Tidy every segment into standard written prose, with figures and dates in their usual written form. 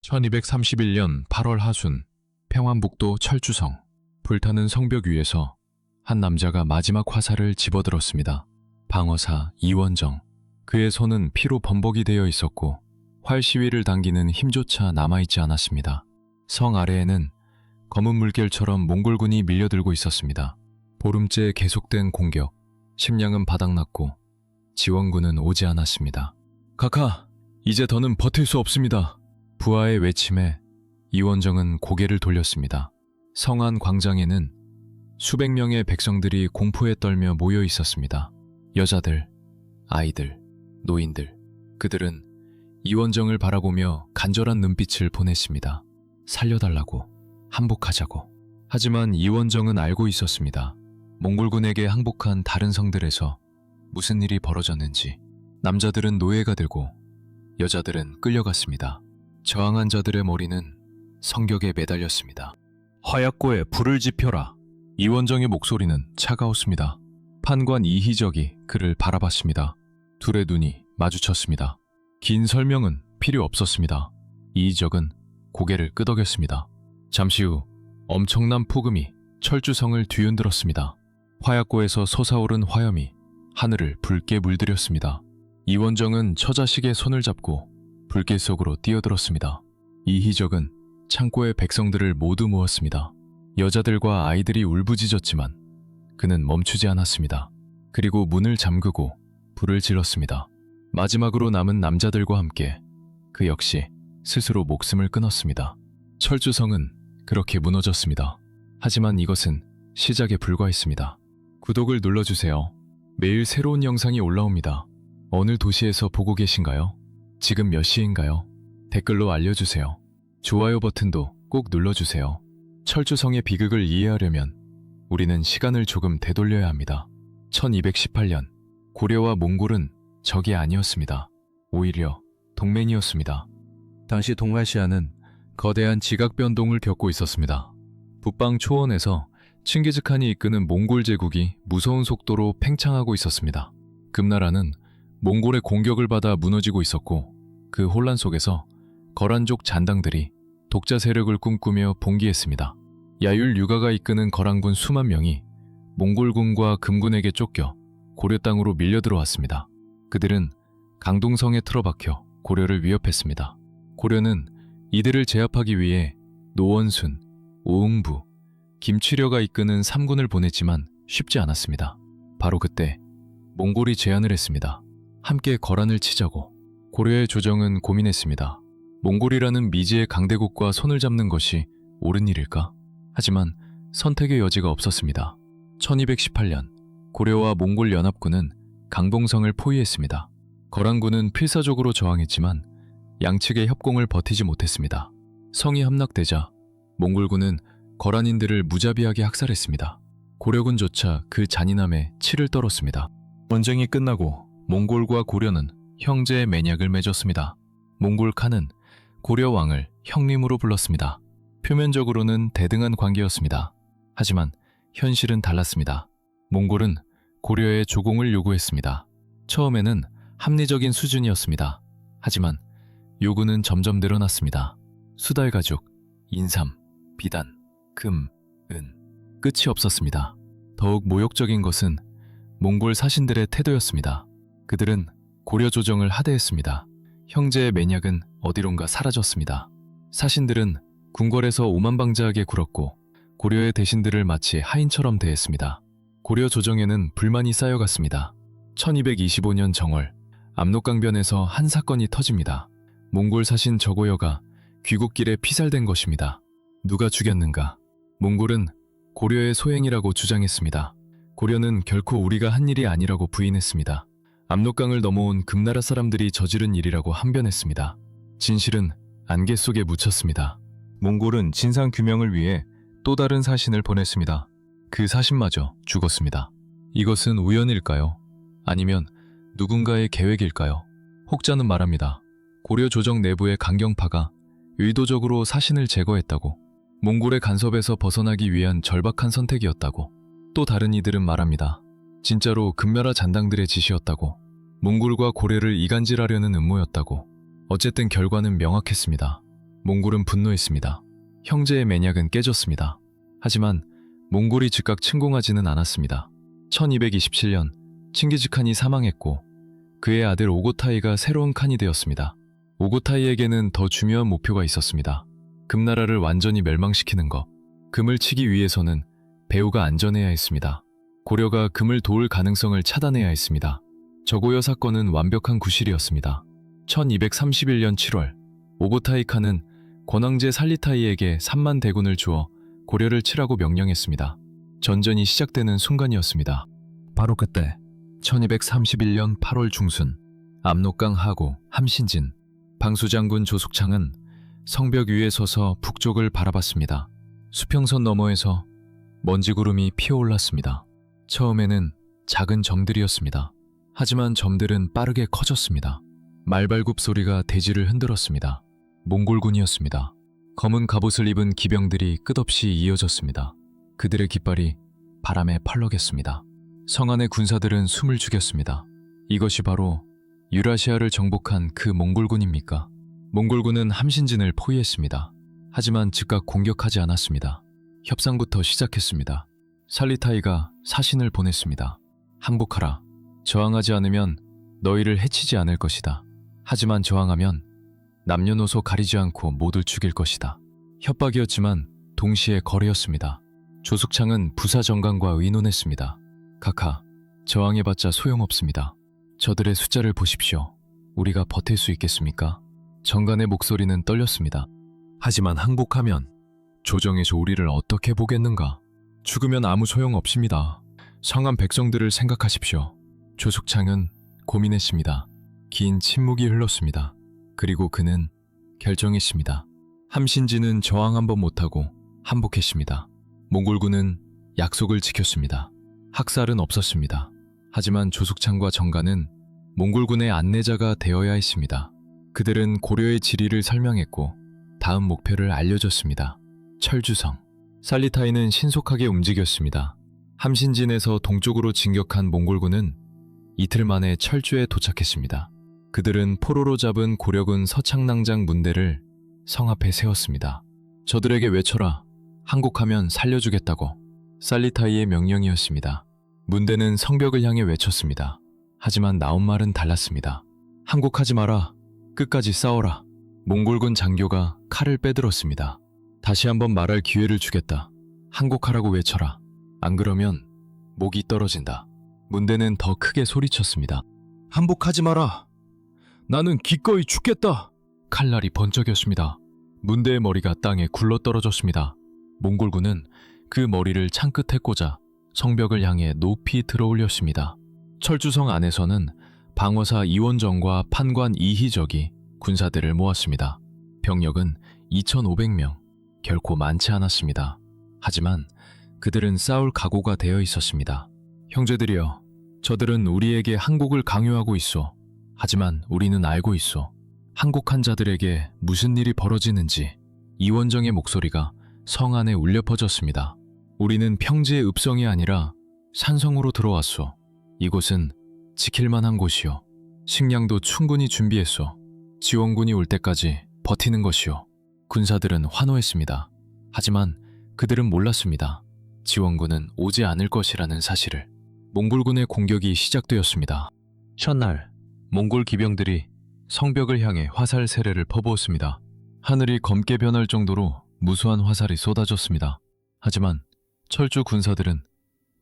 1231년 8월 하순, 평안북도 철주성. 불타는 성벽 위에서 한 남자가 마지막 화살을 집어들었습니다. 방어사 이원정. 그의 손은 피로 범벅이 되어 있었고 활 시위를 당기는 힘조차 남아있지 않았습니다. 성 아래에는 검은 물결처럼 몽골군이 밀려들고 있었습니다. 보름째 계속된 공격, 식량은 바닥났고 지원군은 오지 않았습니다. 카카, 이제 더는 버틸 수 없습니다. 부하의 외침에 이원정은 고개를 돌렸습니다. 성 안 광장에는 수백 명의 백성들이 공포에 떨며 모여 있었습니다. 여자들, 아이들, 노인들. 그들은 이원정을 바라보며 간절한 눈빛을 보냈습니다. 살려달라고, 항복하자고. 하지만 이원정은 알고 있었습니다. 몽골군에게 항복한 다른 성들에서 무슨 일이 벌어졌는지. 남자들은 노예가 되고 여자들은 끌려갔습니다. 저항한 자들의 머리는 성벽에 매달렸습니다. 화약고에 불을 지펴라. 이원정의 목소리는 차가웠습니다. 판관 이희적이 그를 바라봤습니다. 둘의 눈이 마주쳤습니다. 긴 설명은 필요 없었습니다. 이희적은 고개를 끄덕였습니다. 잠시 후 엄청난 폭음이 철주성을 뒤흔들었습니다. 화약고에서 솟아오른 화염이 하늘을 붉게 물들였습니다. 이원정은 처자식의 손을 잡고 불길 속으로 뛰어들었습니다. 이희적은 창고의 백성들을 모두 모았습니다. 여자들과 아이들이 울부짖었지만 그는 멈추지 않았습니다. 그리고 문을 잠그고 불을 질렀습니다. 마지막으로 남은 남자들과 함께 그 역시 스스로 목숨을 끊었습니다. 철주성은 그렇게 무너졌습니다. 하지만 이것은 시작에 불과했습니다. 구독을 눌러주세요. 매일 새로운 영상이 올라옵니다. 어느 도시에서 보고 계신가요? 지금 몇 시인가요? 댓글로 알려주세요. 좋아요 버튼도 꼭 눌러주세요. 철주성의 비극을 이해하려면 우리는 시간을 조금 되돌려야 합니다. 1218년, 고려와 몽골은 적이 아니었습니다. 오히려 동맹이었습니다. 당시 동아시아는 거대한 지각 변동을 겪고 있었습니다. 북방 초원에서 칭기즈칸이 이끄는 몽골 제국이 무서운 속도로 팽창하고 있었습니다. 금나라는 몽골의 공격을 받아 무너지고 있었고 그 혼란 속에서 거란족 잔당들이 독자 세력을 꿈꾸며 봉기했습니다. 야율 유가가 이끄는 거란군 수만 명이 몽골군과 금군에게 쫓겨 고려 땅으로 밀려들어왔습니다. 그들은 강동성에 틀어박혀 고려를 위협했습니다. 고려는 이들을 제압하기 위해 노원순, 오응부, 김취려가 이끄는 3군을 보냈지만 쉽지 않았습니다. 바로 그때 몽골이 제안을 했습니다. 함께 거란을 치자고. 고려의 조정은 고민했습니다. 몽골이라는 미지의 강대국과 손을 잡는 것이 옳은 일일까? 하지만 선택의 여지가 없었습니다. 1218년 고려와 몽골 연합군은 강동성을 포위했습니다. 거란군은 필사적으로 저항했지만 양측의 협공을 버티지 못했습니다. 성이 함락되자 몽골군은 거란인들을 무자비하게 학살했습니다. 고려군조차 그 잔인함에 치를 떨었습니다. 전쟁이 끝나고 몽골과 고려는 형제의 맹약을 맺었습니다. 몽골 칸은 고려 왕을 형님으로 불렀습니다. 표면적으로는 대등한 관계였습니다. 하지만 현실은 달랐습니다. 몽골은 고려의 조공을 요구했습니다. 처음에는 합리적인 수준이었습니다. 하지만 요구는 점점 늘어났습니다. 수달 가죽, 인삼, 비단, 금, 은. 끝이 없었습니다. 더욱 모욕적인 것은 몽골 사신들의 태도였습니다. 그들은 고려 조정을 하대했습니다. 형제의 맹약은 어디론가 사라졌습니다. 사신들은 궁궐에서 오만방자하게 굴었고 고려의 대신들을 마치 하인처럼 대했습니다. 고려 조정에는 불만이 쌓여갔습니다. 1225년 정월, 압록강변에서 한 사건이 터집니다. 몽골 사신 저고여가 귀국길에 피살된 것입니다. 누가 죽였는가? 몽골은 고려의 소행이라고 주장했습니다. 고려는 결코 우리가 한 일이 아니라고 부인했습니다. 압록강을 넘어온 금나라 사람들이 저지른 일이라고 항변했습니다. 진실은 안개 속에 묻혔습니다. 몽골은 진상 규명을 위해 또 다른 사신을 보냈습니다. 그 사신마저 죽었습니다. 이것은 우연일까요? 아니면 누군가의 계획일까요? 혹자는 말합니다. 고려 조정 내부의 강경파가 의도적으로 사신을 제거했다고, 몽골의 간섭에서 벗어나기 위한 절박한 선택이었다고. 또 다른 이들은 말합니다. 진짜로 금나라 잔당들의 지시였다고, 몽골과 고려를 이간질하려는 음모였다고. 어쨌든 결과는 명확했습니다. 몽골은 분노했습니다. 형제의 맹약은 깨졌습니다. 하지만 몽골이 즉각 침공하지는 않았습니다. 1227년 칭기즈칸이 사망했고 그의 아들 오고타이가 새로운 칸이 되었습니다. 오고타이에게는 더 중요한 목표가 있었습니다. 금나라를 완전히 멸망시키는 것. 금을 치기 위해서는 배후가 안전해야 했습니다. 고려가 금을 도울 가능성을 차단해야 했습니다. 저고여 사건은 완벽한 구실이었습니다. 1231년 7월 오고타이 칸은 권왕제 살리타이에게 3만 대군을 주어 고려를 치라고 명령했습니다. 전전이 시작되는 순간이었습니다. 바로 그때 1231년 8월 중순 압록강 하구 함신진 방수장군 조숙창은 성벽 위에 서서 북쪽을 바라봤습니다. 수평선 너머에서 먼지구름이 피어올랐습니다. 처음에는 작은 점들이었습니다. 하지만 점들은 빠르게 커졌습니다. 말발굽 소리가 대지를 흔들었습니다. 몽골군이었습니다. 검은 갑옷을 입은 기병들이 끝없이 이어졌습니다. 그들의 깃발이 바람에 펄럭였습니다. 성 안의 군사들은 숨을 죽였습니다. 이것이 바로 유라시아를 정복한 그 몽골군입니까? 몽골군은 함신진을 포위했습니다. 하지만 즉각 공격하지 않았습니다. 협상부터 시작했습니다. 살리타이가 사신을 보냈습니다. 항복하라. 저항하지 않으면 너희를 해치지 않을 것이다. 하지만 저항하면 남녀노소 가리지 않고 모두 죽일 것이다. 협박이었지만 동시에 거래였습니다. 조숙창은 부사 정관과 의논했습니다. 카카, 저항해봤자 소용없습니다. 저들의 숫자를 보십시오. 우리가 버틸 수 있겠습니까? 정관의 목소리는 떨렸습니다. 하지만 항복하면 조정에서 우리를 어떻게 보겠는가? 죽으면 아무 소용 없습니다. 성한 백성들을 생각하십시오. 조숙창은 고민했습니다. 긴 침묵이 흘렀습니다. 그리고 그는 결정했습니다. 함신지는 저항 한번 못하고 항복했습니다. 몽골군은 약속을 지켰습니다. 학살은 없었습니다. 하지만 조숙창과 정관은 몽골군의 안내자가 되어야 했습니다. 그들은 고려의 지리를 설명했고 다음 목표를 알려줬습니다. 철주성. 살리타이는 신속하게 움직였습니다. 함신진에서 동쪽으로 진격한 몽골군은 이틀 만에 철주에 도착했습니다. 그들은 포로로 잡은 고려군 서창낭장 문대를 성 앞에 세웠습니다. 저들에게 외쳐라. 항복하면 살려주겠다고. 살리타이의 명령이었습니다. 문대는 성벽을 향해 외쳤습니다. 하지만 나온 말은 달랐습니다. 항복하지 마라. 끝까지 싸워라. 몽골군 장교가 칼을 빼들었습니다. 다시 한번 말할 기회를 주겠다. 항복하라고 외쳐라. 안 그러면 목이 떨어진다. 문대는 더 크게 소리쳤습니다. 항복하지 마라. 나는 기꺼이 죽겠다. 칼날이 번쩍였습니다. 문대의 머리가 땅에 굴러떨어졌습니다. 몽골군은 그 머리를 창끝에 꽂아 성벽을 향해 높이 들어올렸습니다. 철주성 안에서는 방어사 이원정과 판관 이희적이 군사들을 모았습니다. 병력은 2,500명, 결코 많지 않았습니다. 하지만 그들은 싸울 각오가 되어 있었습니다. 형제들이여, 저들은 우리에게 항복을 강요하고 있어. 하지만 우리는 알고 있어. 항복한 자들에게 무슨 일이 벌어지는지. 이원정의 목소리가 성 안에 울려 퍼졌습니다. 우리는 평지의 읍성이 아니라 산성으로 들어왔소. 이곳은 지킬 만한 곳이요. 식량도 충분히 준비했소. 지원군이 올 때까지 버티는 것이요. 군사들은 환호했습니다. 하지만 그들은 몰랐습니다. 지원군은 오지 않을 것이라는 사실을. 몽골군의 공격이 시작되었습니다. 첫날, 몽골 기병들이 성벽을 향해 화살 세례를 퍼부었습니다. 하늘이 검게 변할 정도로 무수한 화살이 쏟아졌습니다. 하지만 철주 군사들은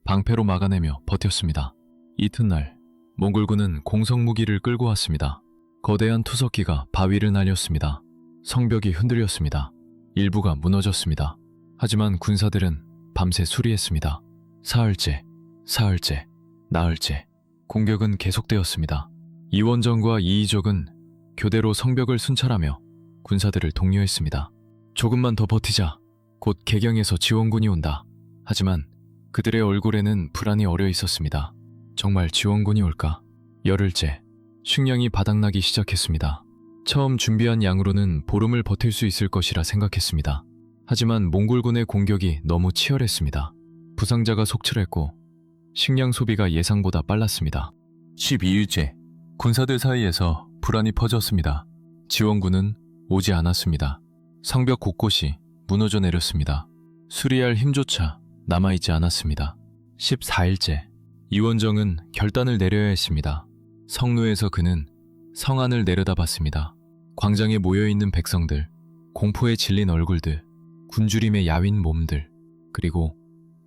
방패로 막아내며 버텼습니다. 이튿날, 몽골군은 공성무기를 끌고 왔습니다. 거대한 투석기가 바위를 날렸습니다. 성벽이 흔들렸습니다. 일부가 무너졌습니다. 하지만 군사들은 밤새 수리했습니다. 사흘째, 사흘째, 나흘째. 공격은 계속되었습니다. 이원정과 이희적은 교대로 성벽을 순찰하며 군사들을 독려했습니다. 조금만 더 버티자. 곧 개경에서 지원군이 온다. 하지만 그들의 얼굴에는 불안이 어려 있었습니다. 정말 지원군이 올까? 열흘째, 식량이 바닥나기 시작했습니다. 처음 준비한 양으로는 보름을 버틸 수 있을 것이라 생각했습니다. 하지만 몽골군의 공격이 너무 치열했습니다. 부상자가 속출했고 식량 소비가 예상보다 빨랐습니다. 12일째, 군사들 사이에서 불안이 퍼졌습니다. 지원군은 오지 않았습니다. 성벽 곳곳이 무너져 내렸습니다. 수리할 힘조차 남아있지 않았습니다. 14일째, 이원정은 결단을 내려야 했습니다. 성루에서 그는 성안을 내려다봤습니다. 광장에 모여있는 백성들, 공포에 질린 얼굴들, 굶주림의 야윈 몸들, 그리고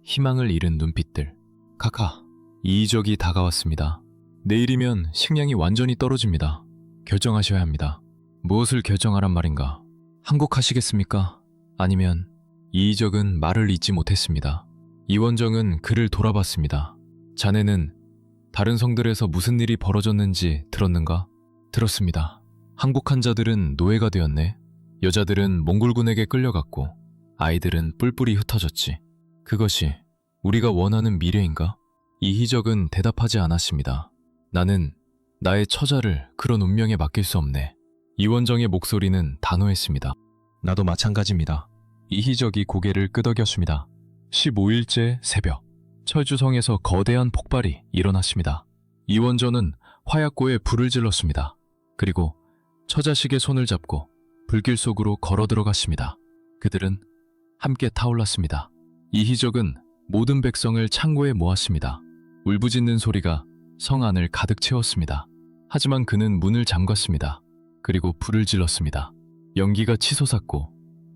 희망을 잃은 눈빛들. 카카, 이희적이 다가왔습니다. 내일이면 식량이 완전히 떨어집니다. 결정하셔야 합니다. 무엇을 결정하란 말인가? 항복하시겠습니까? 아니면... 이희적은 말을 잇지 못했습니다. 이원정은 그를 돌아봤습니다. 자네는 다른 성들에서 무슨 일이 벌어졌는지 들었는가? 들었습니다. 항복한 자들은 노예가 되었네. 여자들은 몽골군에게 끌려갔고 아이들은 뿔뿔이 흩어졌지. 그것이 우리가 원하는 미래인가? 이희적은 대답하지 않았습니다. 나는 나의 처자를 그런 운명에 맡길 수 없네. 이원정의 목소리는 단호했습니다. 나도 마찬가지입니다. 이희적이 고개를 끄덕였습니다. 15일째 새벽, 철주성에서 거대한 폭발이 일어났습니다. 이원정은 화약고에 불을 질렀습니다. 그리고 처자식의 손을 잡고 불길 속으로 걸어 들어갔습니다. 그들은 함께 타올랐습니다. 이희적은 모든 백성을 창고에 모았습니다. 울부짖는 소리가 성 안을 가득 채웠습니다. 하지만 그는 문을 잠갔습니다. 그리고 불을 질렀습니다. 연기가 치솟았고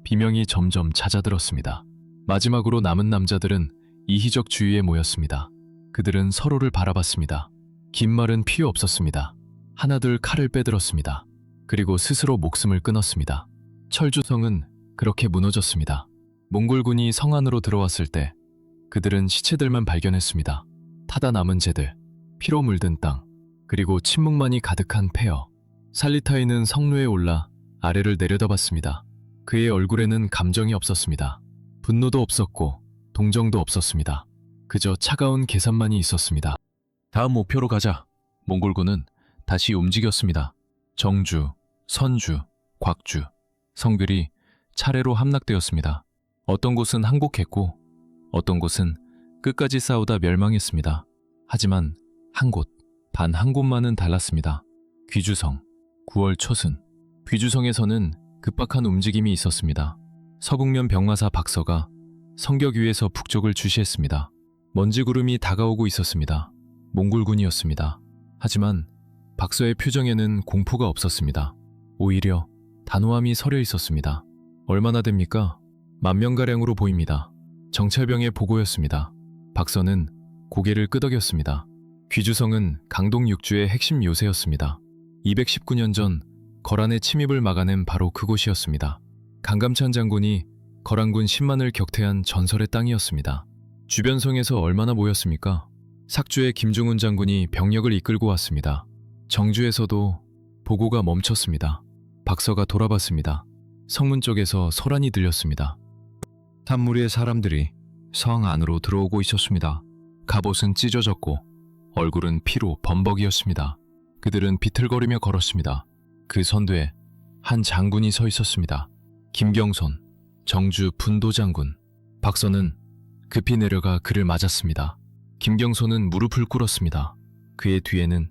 비명이 점점 잦아들었습니다. 마지막으로 남은 남자들은 이희적 주위에 모였습니다. 그들은 서로를 바라봤습니다. 긴 말은 필요 없었습니다. 하나둘 칼을 빼들었습니다. 그리고 스스로 목숨을 끊었습니다. 철주성은 그렇게 무너졌습니다. 몽골군이 성 안으로 들어왔을 때 그들은 시체들만 발견했습니다. 타다 남은 재들, 피로 물든 땅, 그리고 침묵만이 가득한 폐허. 살리타이는 성루에 올라 아래를 내려다봤습니다. 그의 얼굴에는 감정이 없었습니다. 분노도 없었고 동정도 없었습니다. 그저 차가운 계산만이 있었습니다. 다음 목표로 가자. 몽골군은 다시 움직였습니다. 정주, 선주, 곽주, 성들이 차례로 함락되었습니다. 어떤 곳은 항복했고 어떤 곳은 끝까지 싸우다 멸망했습니다. 하지만 한 곳, 단 한 곳만은 달랐습니다. 귀주성, 9월 초순. 귀주성에서는 급박한 움직임이 있었습니다. 서북면 병마사 박서가 성벽 위에서 북쪽을 주시했습니다. 먼지 구름이 다가오고 있었습니다. 몽골군이었습니다. 하지만 박서의 표정에는 공포가 없었습니다. 오히려 단호함이 서려 있었습니다. 얼마나 됩니까? 10,000명가량으로 보입니다. 정찰병의 보고였습니다. 박서는 고개를 끄덕였습니다. 귀주성은 강동 육주의 핵심 요새였습니다. 219년 전 거란의 침입을 막아낸 바로 그곳이었습니다. 강감찬 장군이 거란군 10만을 격퇴한 전설의 땅이었습니다. 주변 성에서 얼마나 모였습니까? 삭주의 김중훈 장군이 병력을 이끌고 왔습니다. 정주에서도 보고가 멈췄습니다. 박서가 돌아봤습니다. 성문 쪽에서 소란이 들렸습니다. 산무리의 사람들이 성 안으로 들어오고 있었습니다. 갑옷은 찢어졌고 얼굴은 피로 범벅이었습니다. 그들은 비틀거리며 걸었습니다. 그 선두에 한 장군이 서 있었습니다. 김경손, 정주 분도 장군. 박서는 급히 내려가 그를 맞았습니다. 김경손은 무릎을 꿇었습니다. 그의 뒤에는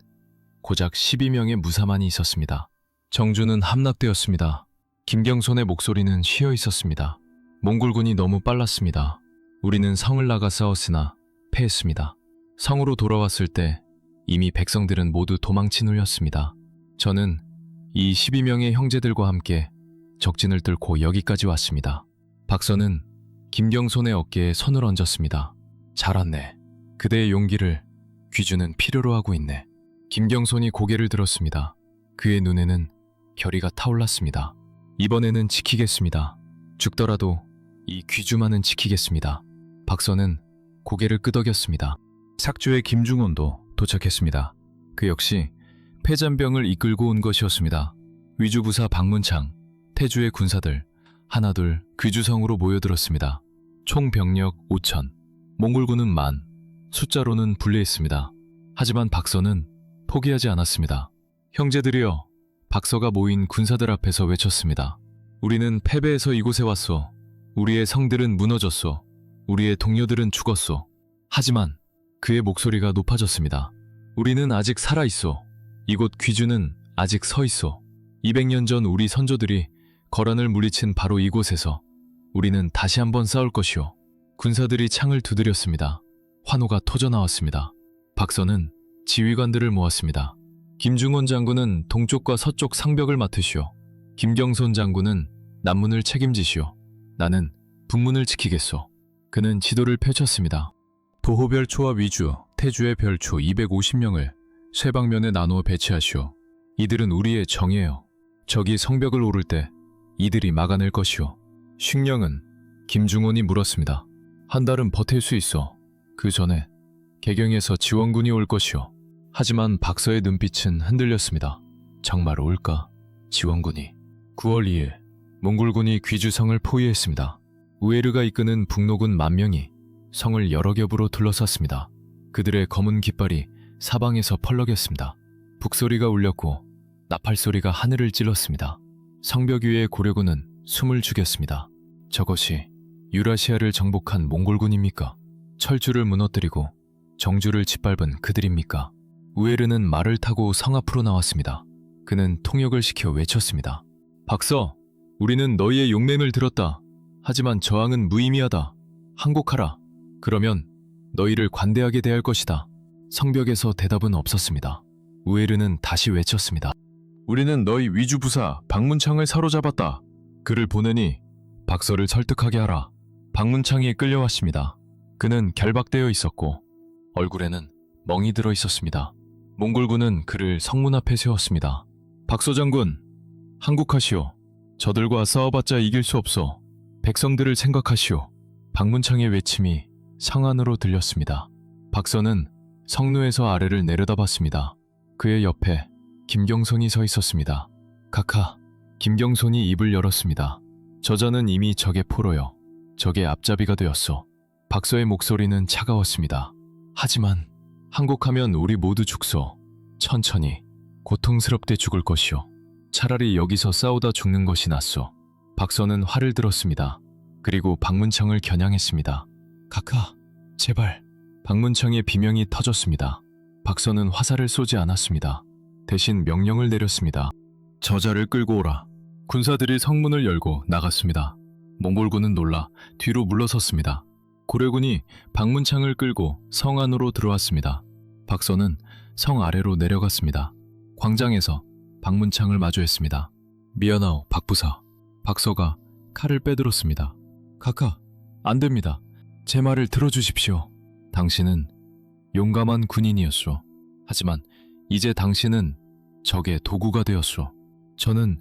고작 12명의 무사만이 있었습니다. 정주는 함락되었습니다. 김경손의 목소리는 쉬어 있었습니다. 몽골군이 너무 빨랐습니다. 우리는 성을 나가 싸웠으나 패했습니다. 성으로 돌아왔을 때 이미 백성들은 모두 도망친 후였습니다. 저는 이 12명의 형제들과 함께 적진을 뚫고 여기까지 왔습니다. 박서는 김경손의 어깨에 손을 얹었습니다. 잘 왔네. 그대의 용기를 귀주는 필요로 하고 있네. 김경손이 고개를 들었습니다. 그의 눈에는 결의가 타올랐습니다. 이번에는 지키겠습니다. 죽더라도 이 귀주만은 지키겠습니다. 박서는 고개를 끄덕였습니다. 삭주의 김중원도 도착했습니다. 그 역시 패잔병을 이끌고 온 것이었습니다. 위주부사 박문창, 태주의 군사들 하나둘 귀주성으로 모여들었습니다. 총 병력 5,000, 몽골군은 10,000, 숫자로는 불리했습니다. 하지만 박서는 포기하지 않았습니다. 형제들이여, 박서가 모인 군사들 앞에서 외쳤습니다. 우리는 패배해서 이곳에 왔소. 우리의 성들은 무너졌소. 우리의 동료들은 죽었소. 하지만 그의 목소리가 높아졌습니다. 우리는 아직 살아있소. 이곳 귀주는 아직 서있소. 200년 전 우리 선조들이 거란을 물리친 바로 이곳에서 우리는 다시 한번 싸울 것이오. 군사들이 창을 두드렸습니다. 환호가 터져나왔습니다. 박서는 지휘관들을 모았습니다. 김중원 장군은 동쪽과 서쪽 상벽을 맡으시오. 김경손 장군은 남문을 책임지시오. 나는 북문을 지키겠소. 그는 지도를 펼쳤습니다. 도호별초와 위주, 태주의 별초 250명을 쇠방면에 나누어 배치하시오. 이들은 우리의 정예요. 적이 성벽을 오를 때 이들이 막아낼 것이오. 식량은 김중원이 물었습니다. 한 달은 버틸 수 있어. 그 전에 개경에서 지원군이 올 것이오. 하지만 박서의 눈빛은 흔들렸습니다. 정말 올까? 지원군이. 9월 2일 몽골군이 귀주성을 포위했습니다. 우에르가 이끄는 북노군 10,000명이 성을 여러 겹으로 둘러쌌습니다. 그들의 검은 깃발이 사방에서 펄럭였습니다. 북소리가 울렸고 나팔소리가 하늘을 찔렀습니다. 성벽 위의 고려군은 숨을 죽였습니다. 저것이 유라시아를 정복한 몽골군입니까? 철주를 무너뜨리고 정주를 짓밟은 그들입니까? 우에르는 말을 타고 성 앞으로 나왔습니다. 그는 통역을 시켜 외쳤습니다. 박서, 우리는 너희의 용맹을 들었다. 하지만 저항은 무의미하다. 항복하라. 그러면 너희를 관대하게 대할 것이다. 성벽에서 대답은 없었습니다. 우에르는 다시 외쳤습니다. 우리는 너희 위주부사 박문창을 사로잡았다. 그를 보내니 박서를 설득하게 하라. 박문창이 끌려왔습니다. 그는 결박되어 있었고 얼굴에는 멍이 들어 있었습니다. 몽골군은 그를 성문 앞에 세웠습니다. 박서 장군, 항국하시오. 저들과 싸워봤자 이길 수 없어. 백성들을 생각하시오. 박문창의 외침이 성 안으로 들렸습니다. 박서는 성루에서 아래를 내려다봤습니다. 그의 옆에 김경손이 서 있었습니다. 카카. 김경손이 입을 열었습니다. 저자는 이미 적의 포로여. 적의 앞잡이가 되었소. 박서의 목소리는 차가웠습니다. 하지만 항복하면 우리 모두 죽소. 천천히 고통스럽게 죽을 것이오. 차라리 여기서 싸우다 죽는 것이 낫소. 박서는 활을 들었습니다. 그리고 박문창을 겨냥했습니다. 카카, 제발. 박문창의 비명이 터졌습니다. 박서는 화살을 쏘지 않았습니다. 대신 명령을 내렸습니다. 저자를 끌고 오라. 군사들이 성문을 열고 나갔습니다. 몽골군은 놀라 뒤로 물러섰습니다. 고려군이 박문창을 끌고 성 안으로 들어왔습니다. 박서는 성 아래로 내려갔습니다. 광장에서 박문창을 마주했습니다. 미안하오, 박부사. 박서가 칼을 빼들었습니다. 카카, 안 됩니다. 제 말을 들어주십시오. 당신은 용감한 군인이었소. 하지만 이제 당신은 적의 도구가 되었소. 저는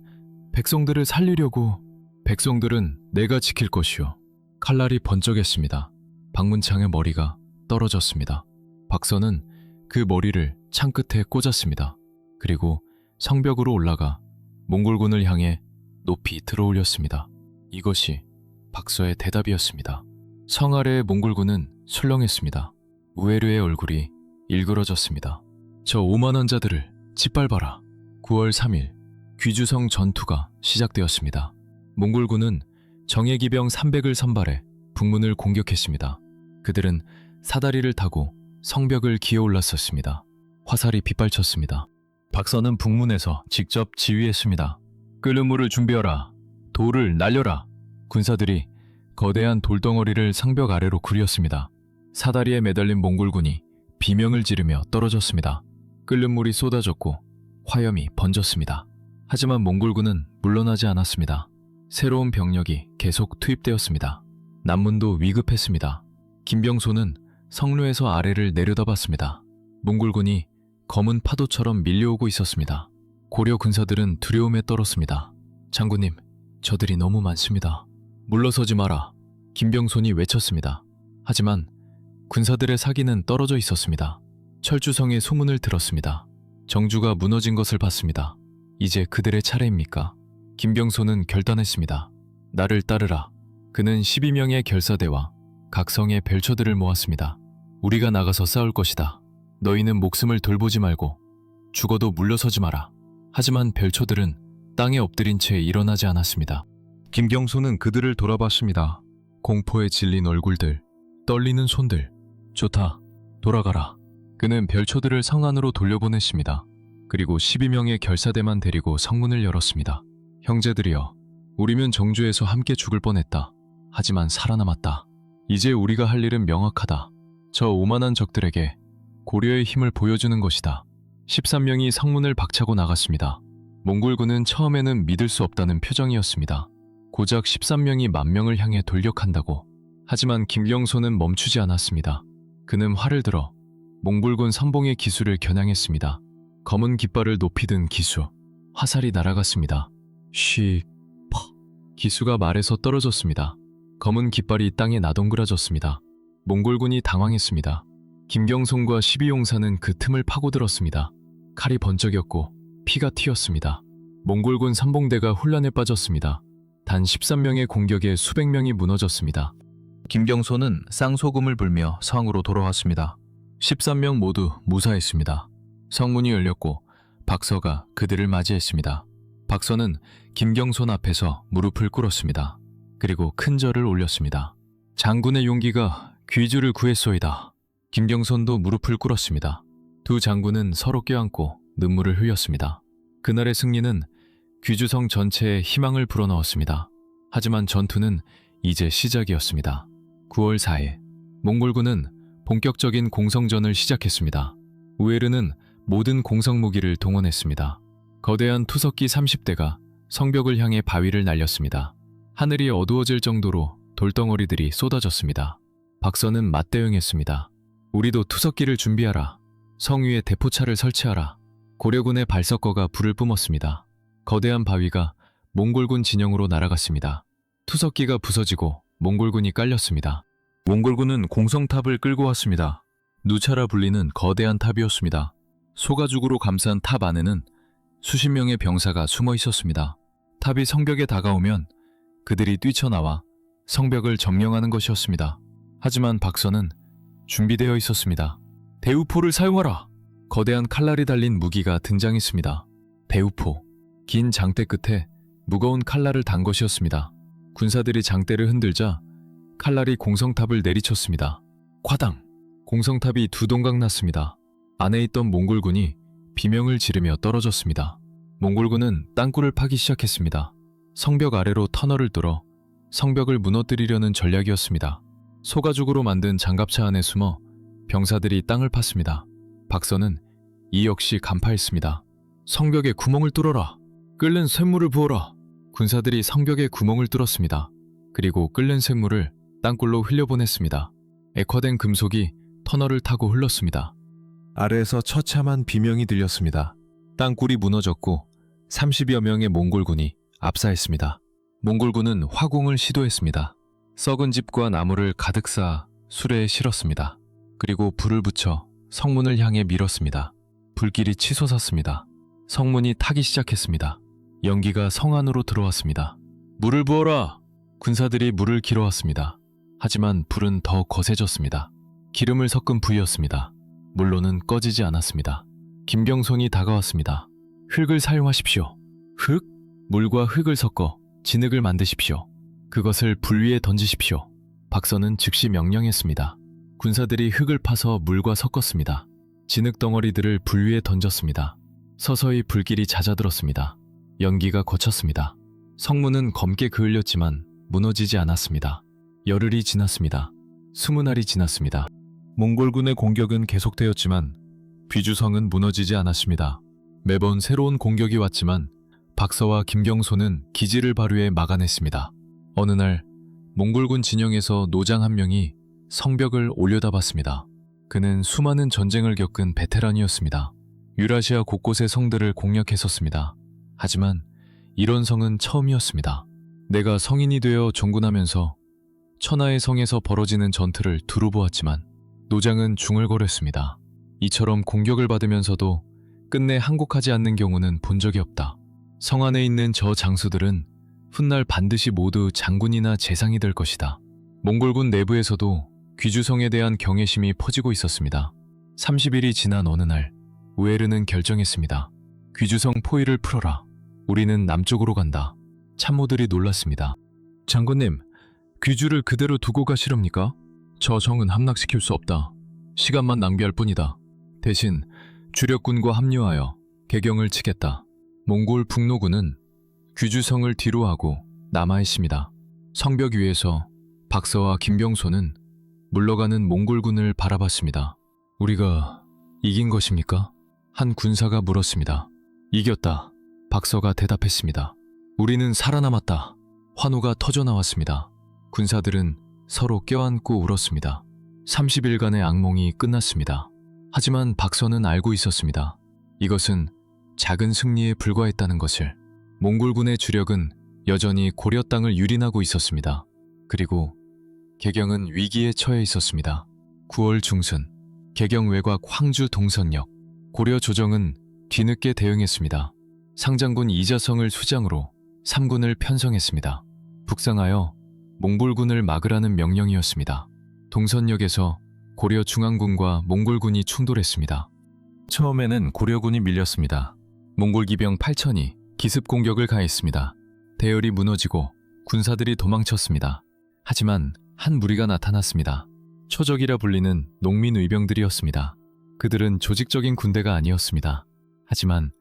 백성들을 살리려고. 백성들은 내가 지킬 것이오. 칼날이 번쩍했습니다. 박문창의 머리가 떨어졌습니다. 박서는 그 머리를 창 끝에 꽂았습니다. 그리고 성벽으로 올라가 몽골군을 향해 높이 들어올렸습니다. 이것이 박서의 대답이었습니다. 성 아래의 몽골군은 술렁했습니다. 우에르의 얼굴이 일그러졌습니다. 저 오만한 자들을 짓밟아라. 9월 3일 귀주성 전투가 시작되었습니다. 몽골군은 정예기병 300을 선발해 북문을 공격했습니다. 그들은 사다리를 타고 성벽을 기어올랐었습니다. 화살이 빗발쳤습니다. 박서는 북문에서 직접 지휘했습니다. 끓는 물을 준비하라. 돌을 날려라. 군사들이 거대한 돌덩어리를 성벽 아래로 굴렸습니다. 사다리에 매달린 몽골군이 비명을 지르며 떨어졌습니다. 끓는 물이 쏟아졌고 화염이 번졌습니다. 하지만 몽골군은 물러나지 않았습니다. 새로운 병력이 계속 투입되었습니다. 남문도 위급했습니다. 김병소는 성루에서 아래를 내려다봤습니다. 몽골군이 검은 파도처럼 밀려오고 있었습니다. 고려 군사들은 두려움에 떨었습니다. 장군님, 저들이 너무 많습니다. 물러서지 마라. 김병손이 외쳤습니다. 하지만 군사들의 사기는 떨어져 있었습니다. 철주성의 소문을 들었습니다. 정주가 무너진 것을 봤습니다. 이제 그들의 차례입니까? 김병손은 결단했습니다. 나를 따르라. 그는 12명의 결사대와 각 성의 별초들을 모았습니다. 우리가 나가서 싸울 것이다. 너희는 목숨을 돌보지 말고 죽어도 물러서지 마라. 하지만 별초들은 땅에 엎드린 채 일어나지 않았습니다. 김경소는 그들을 돌아봤습니다. 공포에 질린 얼굴들, 떨리는 손들. 좋다, 돌아가라. 그는 별초들을 성 안으로 돌려보냈습니다. 그리고 12명의 결사대만 데리고 성문을 열었습니다. 형제들이여, 우리면 정주에서 함께 죽을 뻔했다. 하지만 살아남았다. 이제 우리가 할 일은 명확하다. 저 오만한 적들에게 고려의 힘을 보여주는 것이다. 13명이 성문을 박차고 나갔습니다. 몽골군은 처음에는 믿을 수 없다는 표정이었습니다. 고작 13명이 만명을 향해 돌격한다고. 하지만 김경소는 멈추지 않았습니다. 그는 활을 들어 몽골군 선봉의 기수를 겨냥했습니다. 검은 깃발을 높이 든 기수. 화살이 날아갔습니다. 쉬, 퍽. 기수가 말에서 떨어졌습니다. 검은 깃발이 땅에 나동그라졌습니다. 몽골군이 당황했습니다. 김경송과 12용사는 그 틈을 파고들었습니다. 칼이 번쩍였고 피가 튀었습니다. 몽골군 선봉대가 혼란에 빠졌습니다. 단 13명의 공격에 수백 명이 무너졌습니다. 김경소는 쌍소금을 불며 성으로 돌아왔습니다. 13명 모두 무사했습니다. 성문이 열렸고 박서가 그들을 맞이했습니다. 박서는 김경손 앞에서 무릎을 꿇었습니다. 그리고 큰 절을 올렸습니다. 장군의 용기가 귀주를 구했소이다. 김경손도 무릎을 꿇었습니다. 두 장군은 서로 껴안고 눈물을 흘렸습니다. 그날의 승리는 귀주성 전체에 희망을 불어넣었습니다. 하지만 전투는 이제 시작이었습니다. 9월 4일, 몽골군은 본격적인 공성전을 시작했습니다. 우에르는 모든 공성무기를 동원했습니다. 거대한 투석기 30대가 성벽을 향해 바위를 날렸습니다. 하늘이 어두워질 정도로 돌덩어리들이 쏟아졌습니다. 박서는 맞대응했습니다. 우리도 투석기를 준비하라. 성 위에 대포차를 설치하라. 고려군의 발석거가 불을 뿜었습니다. 거대한 바위가 몽골군 진영으로 날아갔습니다. 투석기가 부서지고 몽골군이 깔렸습니다. 몽골군은 공성탑을 끌고 왔습니다. 누차라 불리는 거대한 탑이었습니다. 소가죽으로 감싼 탑 안에는 수십 명의 병사가 숨어 있었습니다. 탑이 성벽에 다가오면 그들이 뛰쳐나와 성벽을 점령하는 것이었습니다. 하지만 박서는 준비되어 있었습니다. 대우포를 사용하라! 거대한 칼날이 달린 무기가 등장했습니다. 대우포, 긴 장대 끝에 무거운 칼날을 단 것이었습니다. 군사들이 장대를 흔들자 칼날이 공성탑을 내리쳤습니다. 콰당! 공성탑이 두 동강 났습니다. 안에 있던 몽골군이 비명을 지르며 떨어졌습니다. 몽골군은 땅굴을 파기 시작했습니다. 성벽 아래로 터널을 뚫어 성벽을 무너뜨리려는 전략이었습니다. 소가죽으로 만든 장갑차 안에 숨어 병사들이 땅을 팠습니다. 박서는 이 역시 간파했습니다. 성벽에 구멍을 뚫어라. 끓는 쇳물을 부어라. 군사들이 성벽에 구멍을 뚫었습니다. 그리고 끓는 쇳물을 땅굴로 흘려보냈습니다. 액화된 금속이 터널을 타고 흘렀습니다. 아래에서 처참한 비명이 들렸습니다. 땅굴이 무너졌고 30여 명의 몽골군이 압사했습니다. 몽골군은 화공을 시도했습니다. 썩은 집과 나무를 가득 쌓아 수레에 실었습니다. 그리고 불을 붙여 성문을 향해 밀었습니다. 불길이 치솟았습니다. 성문이 타기 시작했습니다. 연기가 성 안으로 들어왔습니다. 물을 부어라! 군사들이 물을 길어왔습니다. 하지만 불은 더 거세졌습니다. 기름을 섞은 부위였습니다. 물로는 꺼지지 않았습니다. 김경손이 다가왔습니다. 흙을 사용하십시오. 흙? 물과 흙을 섞어 진흙을 만드십시오. 그것을 불 위에 던지십시오. 박서는 즉시 명령했습니다. 군사들이 흙을 파서 물과 섞었습니다. 진흙 덩어리들을 불 위에 던졌습니다. 서서히 불길이 잦아들었습니다. 연기가 거쳤습니다. 성문은 검게 그을렸지만 무너지지 않았습니다. 열흘이 지났습니다. 20날이 지났습니다. 몽골군의 공격은 계속되었지만 귀주성은 무너지지 않았습니다. 매번 새로운 공격이 왔지만 박서와 김경소는 기지를 발휘해 막아냈습니다. 어느 날 몽골군 진영에서 노장 한 명이 성벽을 올려다봤습니다. 그는 수많은 전쟁을 겪은 베테랑이었습니다. 유라시아 곳곳의 성들을 공략했었습니다. 하지만 이런 성은 처음이었습니다. 내가 성인이 되어 종군하면서 천하의 성에서 벌어지는 전투를 두루 보았지만 노장은 중얼거렸습니다. 이처럼 공격을 받으면서도 끝내 항복하지 않는 경우는 본 적이 없다. 성 안에 있는 저 장수들은 훗날 반드시 모두 장군이나 재상이 될 것이다. 몽골군 내부에서도 귀주성에 대한 경외심이 퍼지고 있었습니다. 30일이 지난 어느 날 우에르는 결정했습니다. 귀주성 포위를 풀어라. 우리는 남쪽으로 간다. 참모들이 놀랐습니다. 장군님, 귀주를 그대로 두고 가시렵니까? 저 성은 함락시킬 수 없다. 시간만 낭비할 뿐이다. 대신 주력군과 합류하여 개경을 치겠다. 몽골 북노군은 귀주성을 뒤로하고 남아있습니다. 성벽 위에서 박서와 김병소는 물러가는 몽골군을 바라봤습니다. 우리가 이긴 것입니까? 한 군사가 물었습니다. 이겼다. 박서가 대답했습니다. 우리는 살아남았다. 환호가 터져나왔습니다. 군사들은 서로 껴안고 울었습니다. 30일간의 악몽이 끝났습니다. 하지만 박서는 알고 있었습니다. 이것은 작은 승리에 불과했다는 것을. 몽골군의 주력은 여전히 고려 땅을 유린하고 있었습니다. 그리고 개경은 위기에 처해 있었습니다. 9월 중순, 개경 외곽 황주 동선역. 고려 조정은 뒤늦게 대응했습니다. 상장군 이자성을 수장으로 3군을 편성했습니다. 북상하여 몽골군을 막으라는 명령이었습니다. 동선역에서 고려 중앙군과 몽골군이 충돌했습니다. 처음에는 고려군이 밀렸습니다. 몽골 기병 8천이 기습 공격을 가했습니다. 대열이 무너지고 군사들이 도망쳤습니다. 하지만 한 무리가 나타났습니다. 초적이라 불리는 농민 의병들이었습니다. 그들은 조직적인 군대가 아니었습니다. 하지만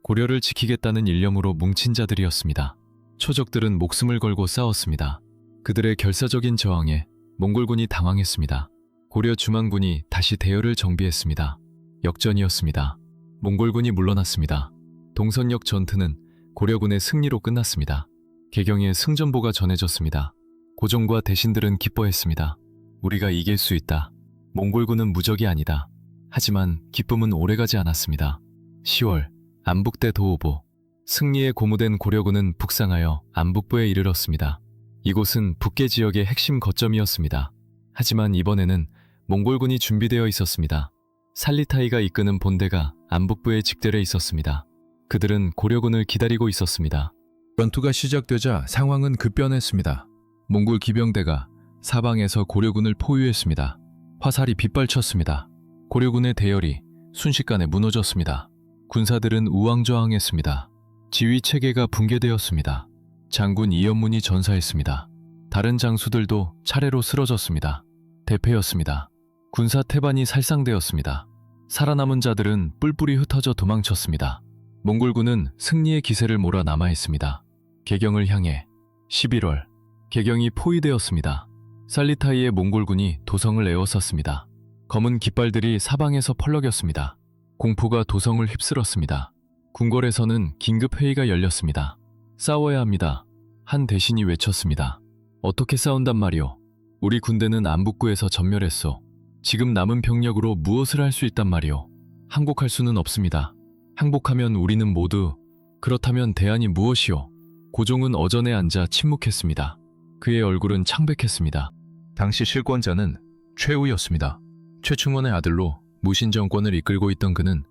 고려를 지키겠다는 일념으로 뭉친 자들이었습니다. 초적들은 목숨을 걸고 싸웠습니다. 그들의 결사적인 저항에 몽골군이 당황했습니다. 고려 중앙군이 다시 대열을 정비했습니다. 역전이었습니다. 몽골군이 물러났습니다. 동선역 전투는 고려군의 승리로 끝났습니다. 개경의 승전보가 전해졌습니다. 고종과 대신들은 기뻐했습니다. 우리가 이길 수 있다. 몽골군은 무적이 아니다. 하지만 기쁨은 오래가지 않았습니다. 10월, 안북대 도오보. 승리에 고무된 고려군은 북상하여 안북부에 이르렀습니다. 이곳은 북계 지역의 핵심 거점이었습니다. 하지만 이번에는 몽골군이 준비되어 있었습니다. 살리타이가 이끄는 본대가 안북부에 직결해 있었습니다. 그들은 고려군을 기다리고 있었습니다. 전투가 시작되자 상황은 급변했습니다. 몽골 기병대가 사방에서 고려군을 포위했습니다. 화살이 빗발쳤습니다. 고려군의 대열이 순식간에 무너졌습니다. 군사들은 우왕좌왕했습니다. 지휘 체계가 붕괴되었습니다. 장군 이연문이 전사했습니다. 다른 장수들도 차례로 쓰러졌습니다. 대패였습니다. 군사 태반이 살상되었습니다. 살아남은 자들은 뿔뿔이 흩어져 도망쳤습니다. 몽골군은 승리의 기세를 몰아 남아있습니다. 개경을 향해 11월, 개경이 포위되었습니다. 살리타이의 몽골군이 도성을 에워쌌습니다. 검은 깃발들이 사방에서 펄럭였습니다. 공포가 도성을 휩쓸었습니다. 궁궐에서는 긴급회의가 열렸습니다. 싸워야 합니다. 한 대신이 외쳤습니다. 어떻게 싸운단 말이오? 우리 군대는 안북구에서 전멸했소. 지금 남은 병력으로 무엇을 할 수 있단 말이오? 항복할 수는 없습니다. 항복하면 우리는 모두. 그렇다면 대안이 무엇이오? 고종은 어전에 앉아 침묵했습니다. 그의 얼굴은 창백했습니다. 당시 실권자는 최우였습니다. 최충원의 아들로 무신 정권을 이끌고 있던 그는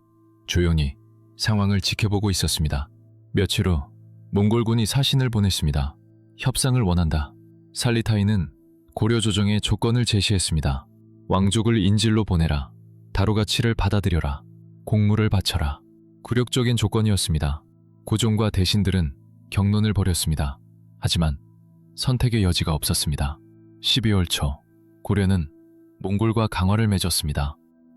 조용히 상황을 지켜보고 있었습니다. 며칠 후 몽골군이 사신을 보냈습니다. 협상을 원한다. 살리타이는 고려 조정에 조건을 제시했습니다. 왕족을 인질로 보내라. 다로가치를 받아들여라. 공물을 바쳐라. 굴욕적인 조건이었습니다. 고종과 대신들은 격론을 벌였습니다. 하지만 선택의 여지가 없었습니다. 12월 초 고려는 몽골과 강화를 맺었습니다.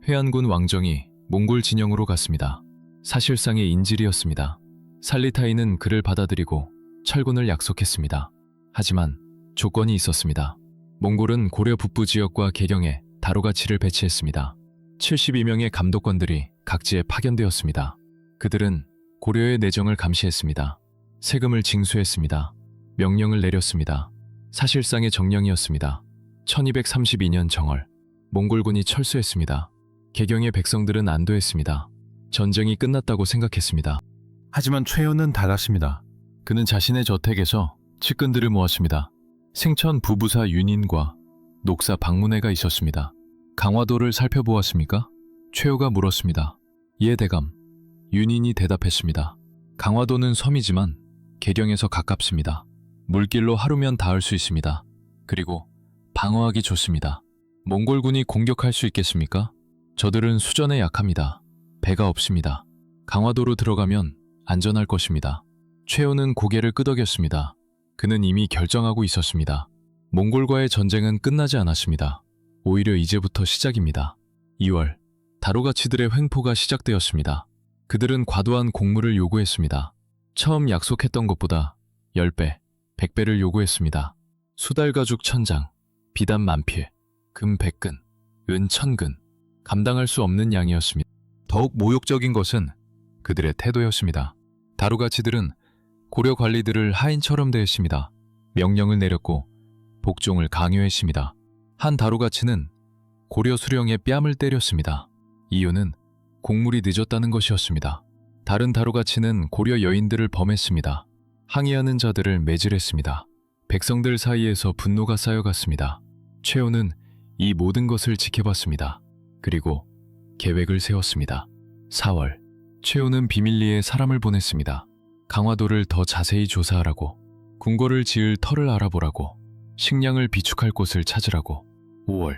회안군 왕정이 몽골 진영으로 갔습니다. 사실상의 인질이었습니다. 살리타이는 그를 받아들이고 철군을 약속했습니다. 하지만 조건이 있었습니다. 몽골은 고려 북부 지역과 개경에 다로가치를 배치했습니다. 72명의 감독관들이 각지에 파견되었습니다. 그들은 고려의 내정을 감시했습니다. 세금을 징수했습니다. 명령을 내렸습니다. 사실상의 정령이었습니다. 1232년 정월, 몽골군이 철수했습니다. 개경의 백성들은 안도했습니다. 전쟁이 끝났다고 생각했습니다. 하지만 최연은 달랐습니다. 그는 자신의 저택에서 측근들을 모았습니다. 생천 부부사 윤인과 녹사 박문회가 있었습니다. 강화도를 살펴보았습니까? 최우가 물었습니다. 예, 대감. 윤인이 대답했습니다. 강화도는 섬이지만 개경에서 가깝습니다. 물길로 하루면 닿을 수 있습니다. 그리고 방어하기 좋습니다. 몽골군이 공격할 수 있겠습니까? 저들은 수전에 약합니다. 배가 없습니다. 강화도로 들어가면 안전할 것입니다. 최우는 고개를 끄덕였습니다. 그는 이미 결정하고 있었습니다. 몽골과의 전쟁은 끝나지 않았습니다. 오히려 이제부터 시작입니다. 2월, 다로가치들의 횡포가 시작되었습니다. 그들은 과도한 공물을 요구했습니다. 처음 약속했던 것보다 10배, 100배를 요구했습니다. 수달가죽 1000장, 비단 만필, 금 100근, 은 1000근, 감당할 수 없는 양이었습니다. 더욱 모욕적인 것은 그들의 태도였습니다. 다루가치들은 고려 관리들을 하인처럼 대했습니다. 명령을 내렸고 복종을 강요했습니다. 한 다루가치는 고려 수령의 뺨을 때렸습니다. 이유는 곡물이 늦었다는 것이었습니다. 다른 다루가치는 고려 여인들을 범했습니다. 항의하는 자들을 매질했습니다. 백성들 사이에서 분노가 쌓여갔습니다. 최후는 이 모든 것을 지켜봤습니다. 그리고 계획을 세웠습니다. 4월, 최후는 비밀리에 사람을 보냈습니다. 강화도를 더 자세히 조사하라고, 궁궐을 지을 터를 알아보라고, 식량을 비축할 곳을 찾으라고. 5월,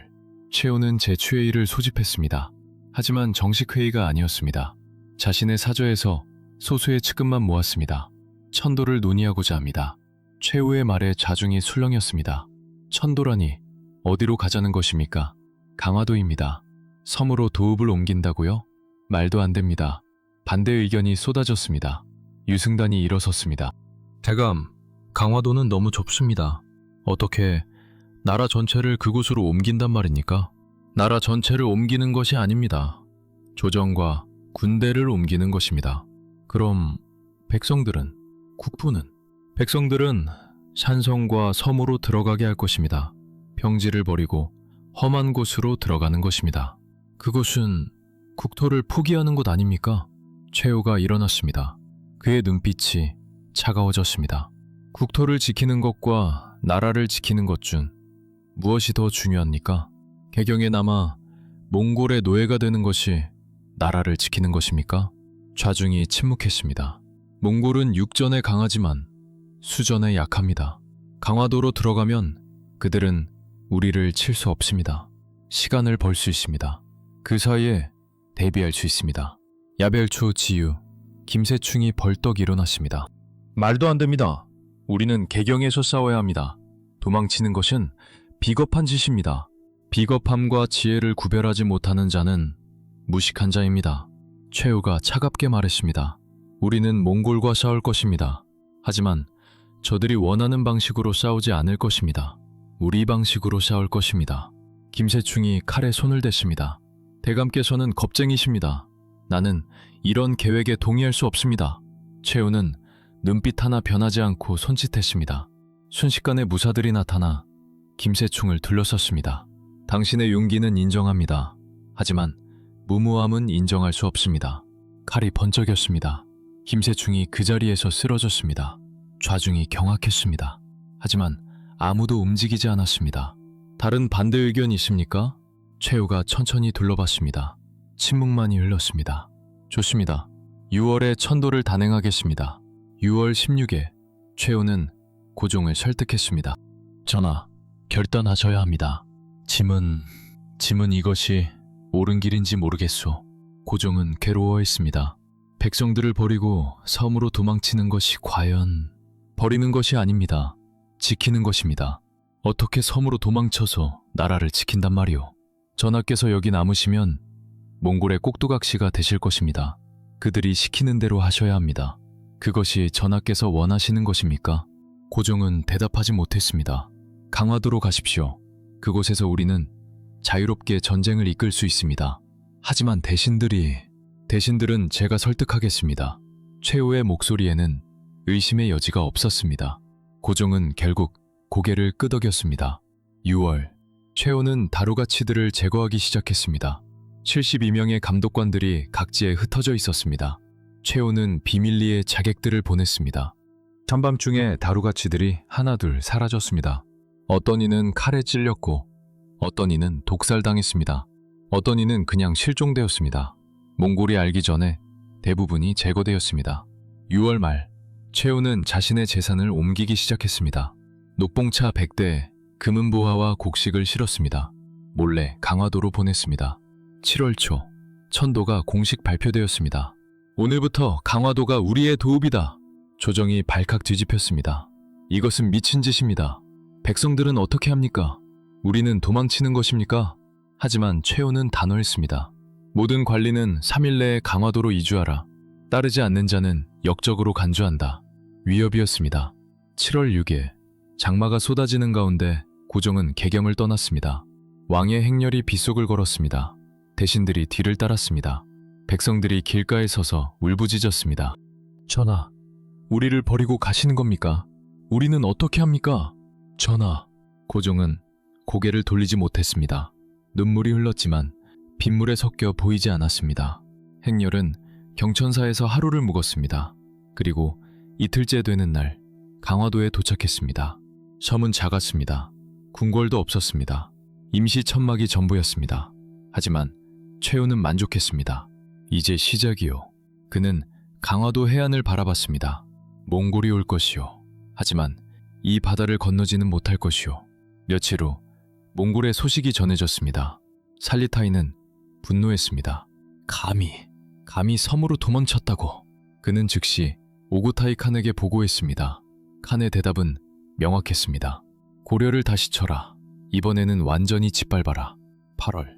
최후는 제추회의를 소집했습니다. 하지만 정식 회의가 아니었습니다. 자신의 사저에서 소수의 측근만 모았습니다. 천도를 논의하고자 합니다. 최후의 말에 자중이 술렁였습니다. 천도라니 어디로 가자는 것입니까? 강화도입니다. 섬으로 도읍을 옮긴다고요? 말도 안 됩니다. 반대 의견이 쏟아졌습니다. 유승단이 일어섰습니다. 대감, 강화도는 너무 좁습니다. 어떻게 나라 전체를 그곳으로 옮긴단 말입니까? 나라 전체를 옮기는 것이 아닙니다. 조정과 군대를 옮기는 것입니다. 그럼 백성들은, 국부는? 백성들은 산성과 섬으로 들어가게 할 것입니다. 평지를 버리고 험한 곳으로 들어가는 것입니다. 그것은 국토를 포기하는 것 아닙니까? 최후가 일어났습니다. 그의 눈빛이 차가워졌습니다. 국토를 지키는 것과 나라를 지키는 것 중 무엇이 더 중요합니까? 개경에 남아 몽골의 노예가 되는 것이 나라를 지키는 것입니까? 좌중이 침묵했습니다. 몽골은 육전에 강하지만 수전에 약합니다. 강화도로 들어가면 그들은 우리를 칠 수 없습니다. 시간을 벌 수 있습니다. 그 사이에 대비할 수 있습니다. 야벨초 지유, 김세충이 벌떡 일어났습니다. 말도 안 됩니다. 우리는 개경에서 싸워야 합니다. 도망치는 것은 비겁한 짓입니다. 비겁함과 지혜를 구별하지 못하는 자는 무식한 자입니다. 최후가 차갑게 말했습니다. 우리는 몽골과 싸울 것입니다. 하지만 저들이 원하는 방식으로 싸우지 않을 것입니다. 우리 방식으로 싸울 것입니다. 김세충이 칼에 손을 댔습니다. 대감께서는 겁쟁이십니다. 나는 이런 계획에 동의할 수 없습니다. 최후는 눈빛 하나 변하지 않고 손짓했습니다. 순식간에 무사들이 나타나 김세충을 둘러쌌습니다. 당신의 용기는 인정합니다. 하지만 무모함은 인정할 수 없습니다. 칼이 번쩍였습니다. 김세충이 그 자리에서 쓰러졌습니다. 좌중이 경악했습니다. 하지만 아무도 움직이지 않았습니다. 다른 반대 의견 있습니까? 최후가 천천히 둘러봤습니다. 침묵만이 흘렀습니다. 좋습니다. 6월에 천도를 단행하겠습니다. 6월 16일 최후는 고종을 설득했습니다. 전하, 결단하셔야 합니다. 짐은 이것이 옳은 길인지 모르겠소. 고종은 괴로워했습니다. 백성들을 버리고 섬으로 도망치는 것이 과연 버리는 것이 아닙니다. 지키는 것입니다. 어떻게 섬으로 도망쳐서 나라를 지킨단 말이오. 전하께서 여기 남으시면 몽골의 꼭두각시가 되실 것입니다. 그들이 시키는 대로 하셔야 합니다. 그것이 전하께서 원하시는 것입니까? 고종은 대답하지 못했습니다. 강화도로 가십시오. 그곳에서 우리는 자유롭게 전쟁을 이끌 수 있습니다. 하지만 대신들은 제가 설득하겠습니다. 최후의 목소리에는 의심의 여지가 없었습니다. 고종은 결국 고개를 끄덕였습니다. 6월, 최후는 다루가치들을 제거하기 시작했습니다. 72명의 감독관들이 각지에 흩어져 있었습니다. 최후는 비밀리에 자객들을 보냈습니다. 한밤중에 다루가치들이 하나둘 사라졌습니다. 어떤 이는 칼에 찔렸고 어떤 이는 독살당했습니다. 어떤 이는 그냥 실종되었습니다. 몽골이 알기 전에 대부분이 제거되었습니다. 6월 말, 최후는 자신의 재산을 옮기기 시작했습니다. 녹봉차 100대에 금은보화와 곡식을 실었습니다. 몰래 강화도로 보냈습니다. 7월 초, 천도가 공식 발표되었습니다. 오늘부터 강화도가 우리의 도읍이다. 조정이 발칵 뒤집혔습니다. 이것은 미친 짓입니다. 백성들은 어떻게 합니까? 우리는 도망치는 것입니까? 하지만 최후는 단호했습니다. 모든 관리는 3일 내에 강화도로 이주하라. 따르지 않는 자는 역적으로 간주한다. 위협이었습니다. 7월 6일, 장마가 쏟아지는 가운데 고종은 개경을 떠났습니다. 왕의 행렬이 빗속을 걸었습니다. 대신들이 뒤를 따랐습니다. 백성들이 길가에 서서 울부짖었습니다. 전하, 우리를 버리고 가시는 겁니까? 우리는 어떻게 합니까? 전하, 고종은 고개를 돌리지 못했습니다. 눈물이 흘렀지만 빗물에 섞여 보이지 않았습니다. 행렬은 경천사에서 하루를 묵었습니다. 그리고 이틀째 되는 날 강화도에 도착했습니다. 섬은 작았습니다. 궁궐도 없었습니다. 임시 천막이 전부였습니다. 하지만 최후는 만족했습니다. 이제 시작이요. 그는 강화도 해안을 바라봤습니다. 몽골이 올 것이요. 하지만 이 바다를 건너지는 못할 것이요. 며칠 후 몽골의 소식이 전해졌습니다. 살리타이는 분노했습니다. 감히 섬으로 도망쳤다고. 그는 즉시 오구타이 칸에게 보고했습니다. 칸의 대답은 명확했습니다. 고려를 다시 쳐라. 이번에는 완전히 짓밟아라. 8월,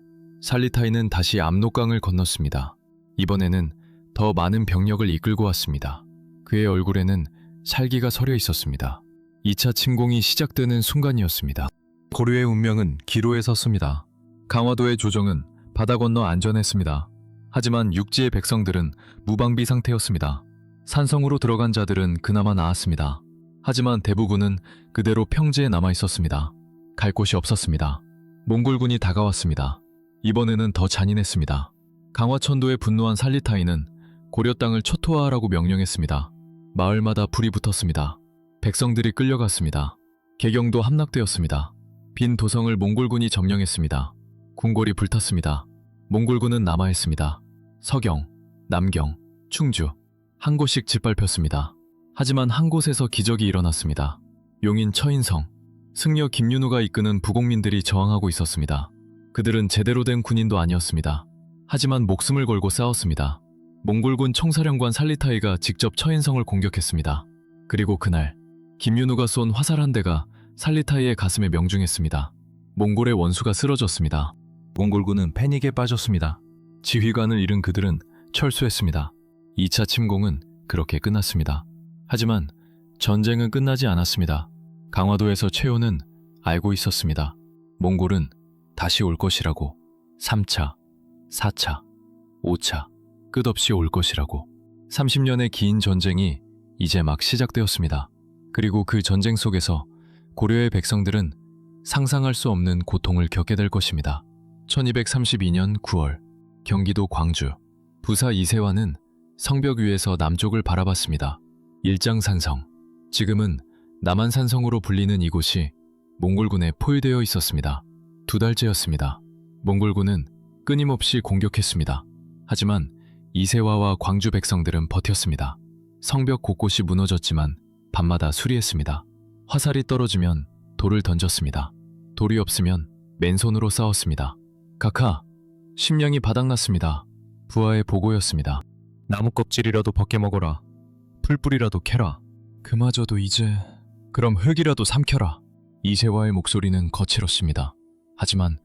살리타이는 다시 압록강을 건넜습니다. 이번에는 더 많은 병력을 이끌고 왔습니다. 그의 얼굴에는 살기가 서려 있었습니다. 2차 침공이 시작되는 순간이었습니다. 고려의 운명은 기로에 섰습니다. 강화도의 조정은 바다 건너 안전했습니다. 하지만 육지의 백성들은 무방비 상태였습니다. 산성으로 들어간 자들은 그나마 나았습니다. 하지만 대부분은 그대로 평지에 남아 있었습니다. 갈 곳이 없었습니다. 몽골군이 다가왔습니다. 이번에는 더 잔인했습니다. 강화천도에 분노한 살리타이는 고려 땅을 초토화하라고 명령했습니다. 마을마다 불이 붙었습니다. 백성들이 끌려갔습니다. 개경도 함락되었습니다. 빈 도성을 몽골군이 점령했습니다. 궁궐이 불탔습니다. 몽골군은 남아있습니다. 서경, 남경, 충주, 한 곳씩 짓밟혔습니다. 하지만 한 곳에서 기적이 일어났습니다. 용인 처인성, 승려 김윤우가 이끄는 부곡민들이 저항하고 있었습니다. 그들은 제대로 된 군인도 아니었습니다. 하지만 목숨을 걸고 싸웠습니다. 몽골군 총사령관 살리타이가 직접 처인성을 공격했습니다. 그리고 그날 김윤우가 쏜 화살 한 대가 살리타이의 가슴에 명중했습니다. 몽골의 원수가 쓰러졌습니다. 몽골군은 패닉에 빠졌습니다. 지휘관을 잃은 그들은 철수했습니다. 2차 침공은 그렇게 끝났습니다. 하지만 전쟁은 끝나지 않았습니다. 강화도에서 최후는 알고 있었습니다. 몽골은 다시 올 것이라고. 3차, 4차, 5차, 끝없이 올 것이라고. 30년의 긴 전쟁이 이제 막 시작되었습니다. 그리고 그 전쟁 속에서 고려의 백성들은 상상할 수 없는 고통을 겪게 될 것입니다. 1232년 9월, 경기도 광주, 부사 이세화는 성벽 위에서 남쪽을 바라봤습니다. 일장산성, 지금은 남한산성으로 불리는 이곳이 몽골군에 포위되어 있었습니다. 2달째였습니다. 몽골군은 끊임없이 공격했습니다. 하지만 이세화와 광주 백성들은 버텼습니다. 성벽 곳곳이 무너졌지만 밤마다 수리했습니다. 화살이 떨어지면 돌을 던졌습니다. 돌이 없으면 맨손으로 싸웠습니다. 각하, 식량이 바닥났습니다. 부하의 보고였습니다. 나무 껍질이라도 벗겨 먹어라. 풀뿌리라도 캐라. 그마저도 이제... 그럼 흙이라도 삼켜라. 이세화의 목소리는 거칠었습니다. 하지만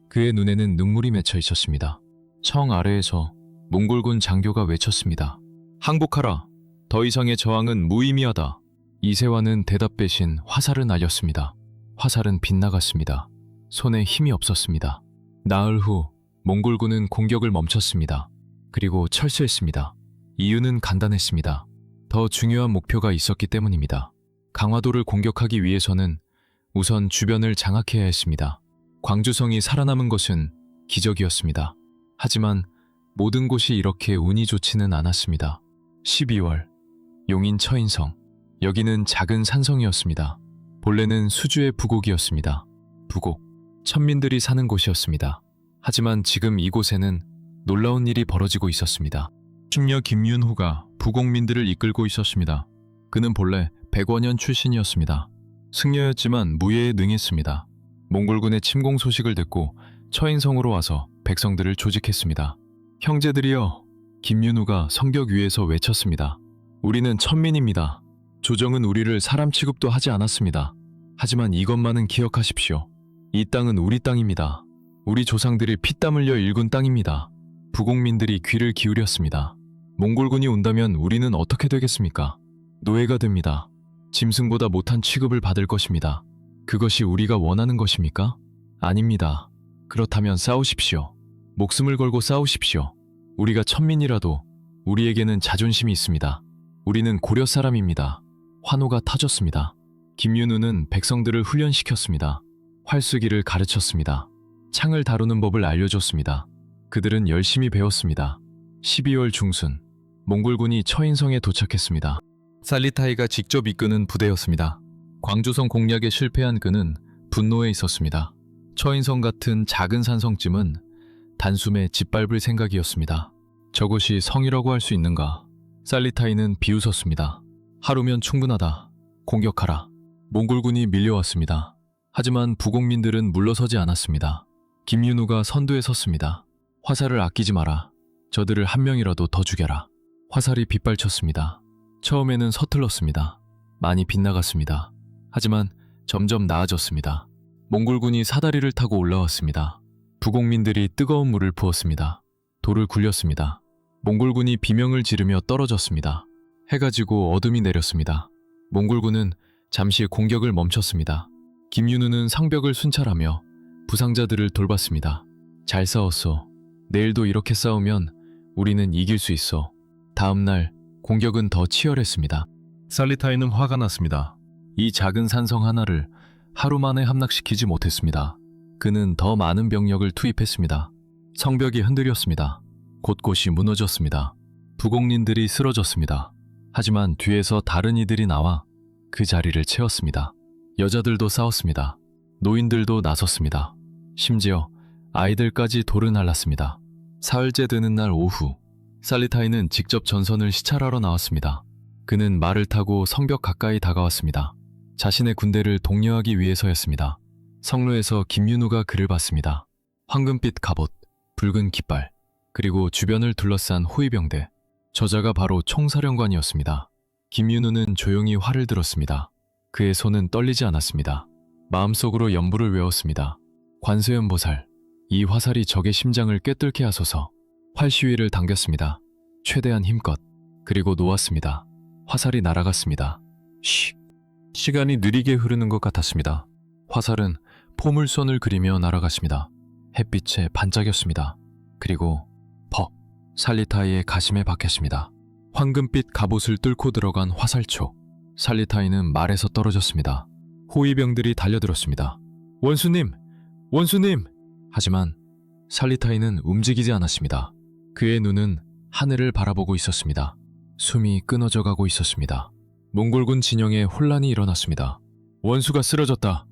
그의 눈에는 눈물이 맺혀 있었습니다. 청 아래에서 몽골군 장교가 외쳤습니다. 항복하라. 더 이상의 저항은 무의미하다. 이세화는 대답 대신 화살을 날렸습니다. 화살은 빗나갔습니다. 손에 힘이 없었습니다. 나흘 후 몽골군은 공격을 멈췄습니다. 그리고 철수했습니다. 이유는 간단했습니다. 더 중요한 목표가 있었기 때문입니다. 강화도를 공격하기 위해서는 우선 주변을 장악해야 했습니다. 광주성이 살아남은 것은 기적이었습니다. 하지만 모든 곳이 이렇게 운이 좋지는 않았습니다. 12월, 용인 처인성. 여기는 작은 산성이었습니다. 본래는 수주의 부곡이었습니다. 부곡, 천민들이 사는 곳이었습니다. 하지만 지금 이곳에는 놀라운 일이 벌어지고 있었습니다. 승려 김윤후가 부곡민들을 이끌고 있었습니다. 그는 본래 백원년 출신이었습니다. 승려였지만 무예에 능했습니다. 몽골군의 침공 소식을 듣고 처인성으로 와서 백성들을 조직했습니다. 형제들이여, 김윤후가 성벽 위에서 외쳤습니다. 우리는 천민입니다. 조정은 우리를 사람 취급도 하지 않았습니다. 하지만 이것만은 기억하십시오. 이 땅은 우리 땅입니다. 우리 조상들이 피땀 흘려 일군 땅입니다. 부곡민들이 귀를 기울였습니다. 몽골군이 온다면 우리는 어떻게 되겠습니까? 노예가 됩니다. 짐승보다 못한 취급을 받을 것입니다. 그것이 우리가 원하는 것입니까? 아닙니다. 그렇다면 싸우십시오. 목숨을 걸고 싸우십시오. 우리가 천민이라도 우리에게는 자존심이 있습니다. 우리는 고려 사람입니다. 환호가 터졌습니다. 김윤우는 백성들을 훈련시켰습니다. 활쏘기를 가르쳤습니다. 창을 다루는 법을 알려줬습니다. 그들은 열심히 배웠습니다. 12월 중순, 몽골군이 처인성에 도착했습니다. 살리타이가 직접 이끄는 부대였습니다. 광주성 공략에 실패한 그는 분노에 있었습니다. 처인성 같은 작은 산성쯤은 단숨에 짓밟을 생각이었습니다. 저것이 성이라고 할 수 있는가? 살리타이는 비웃었습니다. 하루면 충분하다. 공격하라. 몽골군이 밀려왔습니다. 하지만 부곡민들은 물러서지 않았습니다. 김윤우가 선두에 섰습니다. 화살을 아끼지 마라. 저들을 한 명이라도 더 죽여라. 화살이 빗발쳤습니다. 처음에는 서툴렀습니다. 많이 빗나갔습니다. 하지만 점점 나아졌습니다. 몽골군이 사다리를 타고 올라왔습니다. 부곡민들이 뜨거운 물을 부었습니다. 돌을 굴렸습니다. 몽골군이 비명을 지르며 떨어졌습니다. 해가 지고 어둠이 내렸습니다. 몽골군은 잠시 공격을 멈췄습니다. 김윤우는 상벽을 순찰하며 부상자들을 돌봤습니다. 잘 싸웠어. 내일도 이렇게 싸우면 우리는 이길 수 있어. 다음 날 공격은 더 치열했습니다. 살리타이는 화가 났습니다. 이 작은 산성 하나를 하루 만에 함락시키지 못했습니다. 그는 더 많은 병력을 투입했습니다. 성벽이 흔들렸습니다. 곳곳이 무너졌습니다. 부곡민들이 쓰러졌습니다. 하지만 뒤에서 다른 이들이 나와 그 자리를 채웠습니다. 여자들도 싸웠습니다. 노인들도 나섰습니다. 심지어 아이들까지 돌을 날랐습니다. 사흘째 되는 날 오후, 살리타이는 직접 전선을 시찰하러 나왔습니다. 그는 말을 타고 성벽 가까이 다가왔습니다. 자신의 군대를 독려하기 위해서였습니다. 성로에서 김윤우가 그를 봤습니다. 황금빛 갑옷, 붉은 깃발, 그리고 주변을 둘러싼 호위병대. 저자가 바로 총사령관이었습니다. 김윤우는 조용히 활을 들었습니다. 그의 손은 떨리지 않았습니다. 마음속으로 연부를 외웠습니다. 관세음 보살, 이 화살이 적의 심장을 꿰뚫게 하소서. 활 시위를 당겼습니다. 최대한 힘껏. 그리고 놓았습니다. 화살이 날아갔습니다. 씩. 시간이 느리게 흐르는 것 같았습니다. 화살은 포물선을 그리며 날아갔습니다. 햇빛에 반짝였습니다. 그리고 퍽! 살리타이의 가슴에 박혔습니다. 황금빛 갑옷을 뚫고 들어간 화살촉. 살리타이는 말에서 떨어졌습니다. 호위병들이 달려들었습니다. 원수님! 원수님! 하지만 살리타이는 움직이지 않았습니다. 그의 눈은 하늘을 바라보고 있었습니다. 숨이 끊어져 가고 있었습니다. 몽골군 진영에 혼란이 일어났습니다. 원수가 쓰러졌다.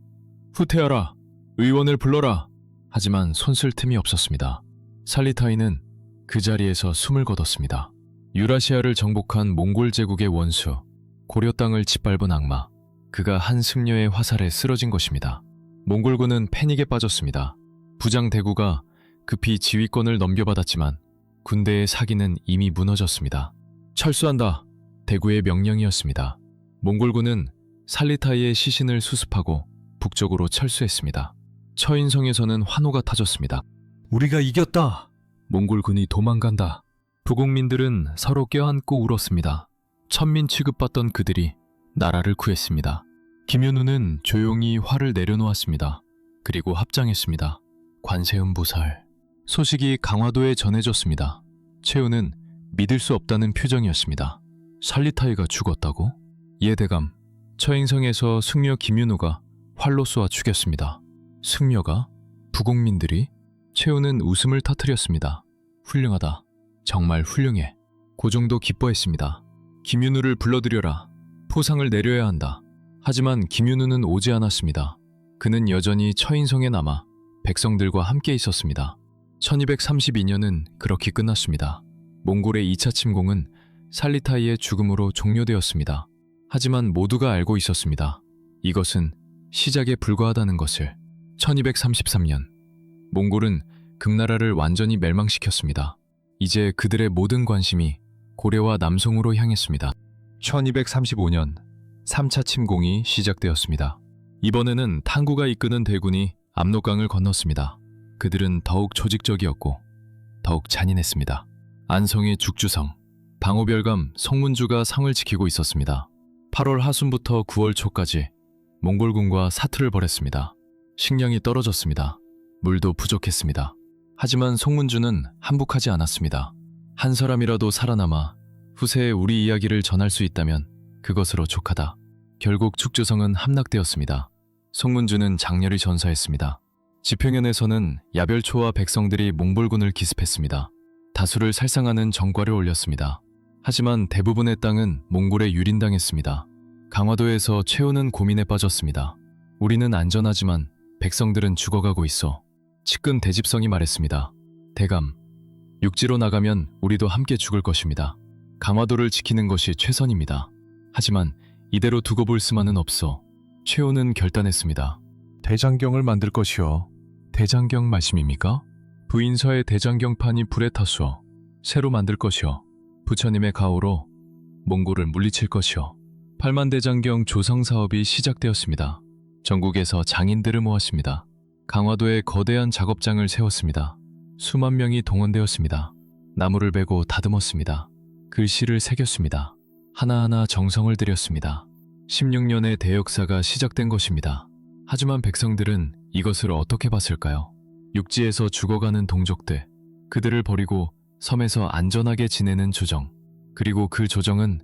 후퇴하라. 의원을 불러라. 하지만 손쓸 틈이 없었습니다. 살리타이는 그 자리에서 숨을 거뒀습니다. 유라시아를 정복한 몽골 제국의 원수, 고려 땅을 짓밟은 악마, 그가 한 승려의 화살에 쓰러진 것입니다. 몽골군은 패닉에 빠졌습니다. 부장 대구가 급히 지휘권을 넘겨받았지만 군대의 사기는 이미 무너졌습니다. 철수한다. 대구의 명령이었습니다. 몽골군은 살리타이의 시신을 수습하고 북쪽으로 철수했습니다. 처인성에서는 환호가 터졌습니다. 우리가 이겼다. 몽골군이 도망간다. 부곡민들은 서로 껴안고 울었습니다. 천민 취급받던 그들이 나라를 구했습니다. 김윤우는 조용히 활을 내려놓았습니다. 그리고 합장했습니다. 관세음 보살. 소식이 강화도에 전해졌습니다. 최우는 믿을 수 없다는 표정이었습니다. 살리타이가 죽었다고? 예 대감. 처인성에서 승려 김윤우가 활로 쏘아 죽였습니다. 승려가? 부곡민들이? 최우는 웃음을 터뜨렸습니다. 훌륭하다. 정말 훌륭해. 고종도 기뻐했습니다. 김윤우를 불러들여라. 포상을 내려야 한다. 하지만 김윤우는 오지 않았습니다. 그는 여전히 처인성에 남아 백성들과 함께 있었습니다. 1232년은 그렇게 끝났습니다. 몽골의 2차 침공은 살리타이의 죽음으로 종료되었습니다. 하지만 모두가 알고 있었습니다. 이것은 시작에 불과하다는 것을. 1233년, 몽골은 금나라를 완전히 멸망시켰습니다. 이제 그들의 모든 관심이 고려와 남송으로 향했습니다. 1235년, 3차 침공이 시작되었습니다. 이번에는 탕구가 이끄는 대군이 압록강을 건넜습니다. 그들은 더욱 조직적이었고 더욱 잔인했습니다. 안성의 죽주성, 방호별감 성문주가 성을 지키고 있었습니다. 8월 하순부터 9월 초까지 몽골군과 사투를 벌였습니다. 식량이 떨어졌습니다. 물도 부족했습니다. 하지만 송문주는 항복하지 않았습니다. 한 사람이라도 살아남아 후세에 우리 이야기를 전할 수 있다면 그것으로 족하다. 결국 축주성은 함락되었습니다. 송문주는 장렬히 전사했습니다. 지평연에서는 야별초와 백성들이 몽골군을 기습했습니다. 다수를 살상하는 정과를 올렸습니다. 하지만 대부분의 땅은 몽골에 유린당했습니다. 강화도에서 최후는 고민에 빠졌습니다. 우리는 안전하지만 백성들은 죽어가고 있어. 측근 대집성이 말했습니다. 대감, 육지로 나가면 우리도 함께 죽을 것입니다. 강화도를 지키는 것이 최선입니다. 하지만 이대로 두고 볼 수만은 없어. 최후는 결단했습니다. 대장경을 만들 것이요. 대장경 말씀입니까? 부인서의 대장경판이 불에 탔소. 새로 만들 것이요. 부처님의 가호로 몽골을 물리칠 것이요. 8만 대장경 조성 사업이 시작되었습니다. 전국에서 장인들을 모았습니다. 강화도에 거대한 작업장을 세웠습니다. 수만 명이 동원되었습니다. 나무를 베고 다듬었습니다. 글씨를 새겼습니다. 하나하나 정성을 들였습니다. 16년의 대역사가 시작된 것입니다. 하지만 백성들은 이것을 어떻게 봤을까요? 육지에서 죽어가는 동족들, 그들을 버리고 섬에서 안전하게 지내는 조정, 그리고 그 조정은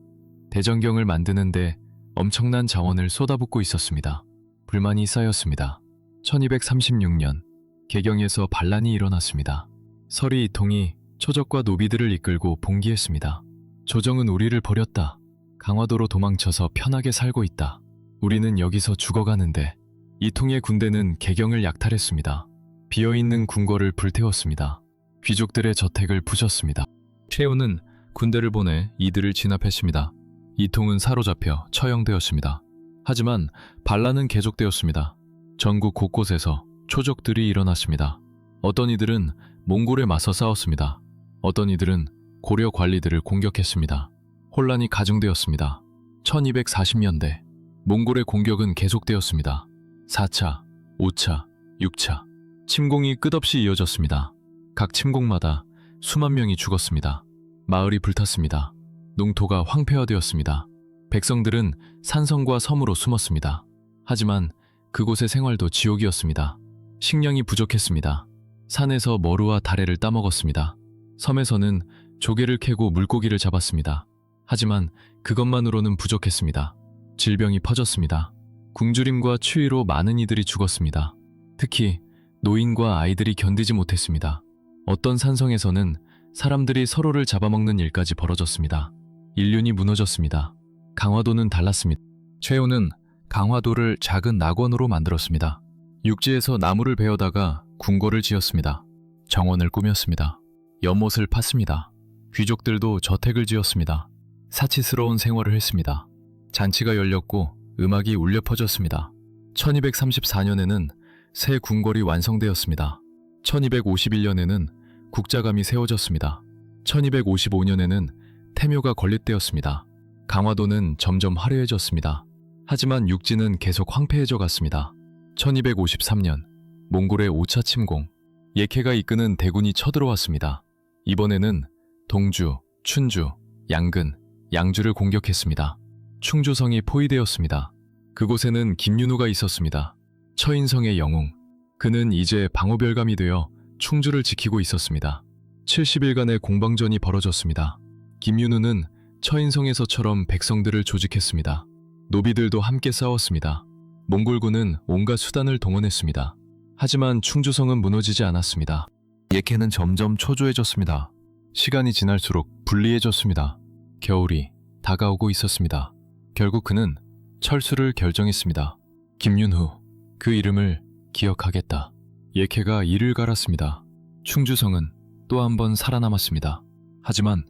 대장경을 만드는데 엄청난 자원을 쏟아붓고 있었습니다. 불만이 쌓였습니다. 1236년 개경에서 반란이 일어났습니다. 서리 이통이 초적과 노비들을 이끌고 봉기했습니다. 조정은 우리를 버렸다. 강화도로 도망쳐서 편하게 살고 있다. 우리는 여기서 죽어가는데. 이통의 군대는 개경을 약탈했습니다. 비어있는 궁궐을 불태웠습니다. 귀족들의 저택을 부셨습니다. 최후는 군대를 보내 이들을 진압했습니다. 이통은 사로잡혀 처형되었습니다. 하지만 반란은 계속되었습니다. 전국 곳곳에서 초적들이 일어났습니다. 어떤 이들은 몽골에 맞서 싸웠습니다. 어떤 이들은 고려 관리들을 공격했습니다. 혼란이 가중되었습니다. 1240년대 몽골의 공격은 계속되었습니다. 4차, 5차, 6차 침공이 끝없이 이어졌습니다. 각 침공마다 수만 명이 죽었습니다. 마을이 불탔습니다. 농토가 황폐화되었습니다. 백성들은 산성과 섬으로 숨었습니다. 하지만 그곳의 생활도 지옥이었습니다. 식량이 부족했습니다. 산에서 머루와 다래를 따먹었습니다. 섬에서는 조개를 캐고 물고기를 잡았습니다. 하지만 그것만으로는 부족했습니다. 질병이 퍼졌습니다. 굶주림과 추위로 많은 이들이 죽었습니다. 특히 노인과 아이들이 견디지 못했습니다. 어떤 산성에서는 사람들이 서로를 잡아먹는 일까지 벌어졌습니다. 인륜이 무너졌습니다. 강화도는 달랐습니다. 최후는 강화도를 작은 낙원으로 만들었습니다. 육지에서 나무를 베어다가 궁궐을 지었습니다. 정원을 꾸몄습니다. 연못을 팠습니다. 귀족들도 저택을 지었습니다. 사치스러운 생활을 했습니다. 잔치가 열렸고 음악이 울려 퍼졌습니다. 1234년에는 새 궁궐이 완성되었습니다. 1251년에는 국자감이 세워졌습니다. 1255년에는 태묘가 건립되었습니다. 강화도는 점점 화려해졌습니다. 하지만 육지는 계속 황폐해져 갔습니다. 1253년 몽골의 5차 침공, 예케가 이끄는 대군이 쳐들어왔습니다. 이번에는 동주, 춘주, 양근, 양주를 공격했습니다. 충주성이 포위되었습니다. 그곳에는 김윤우가 있었습니다. 처인성의 영웅, 그는 이제 방어별감이 되어 충주를 지키고 있었습니다. 70일간의 공방전이 벌어졌습니다. 김윤우는 처인성에서처럼 백성들을 조직했습니다. 노비들도 함께 싸웠습니다. 몽골군은 온갖 수단을 동원했습니다. 하지만 충주성은 무너지지 않았습니다. 예케는 점점 초조해졌습니다. 시간이 지날수록 불리해졌습니다. 겨울이 다가오고 있었습니다. 결국 그는 철수를 결정했습니다. 김윤후, 그 이름을 기억하겠다. 예케가 이를 갈았습니다. 충주성은 또 한 번 살아남았습니다. 하지만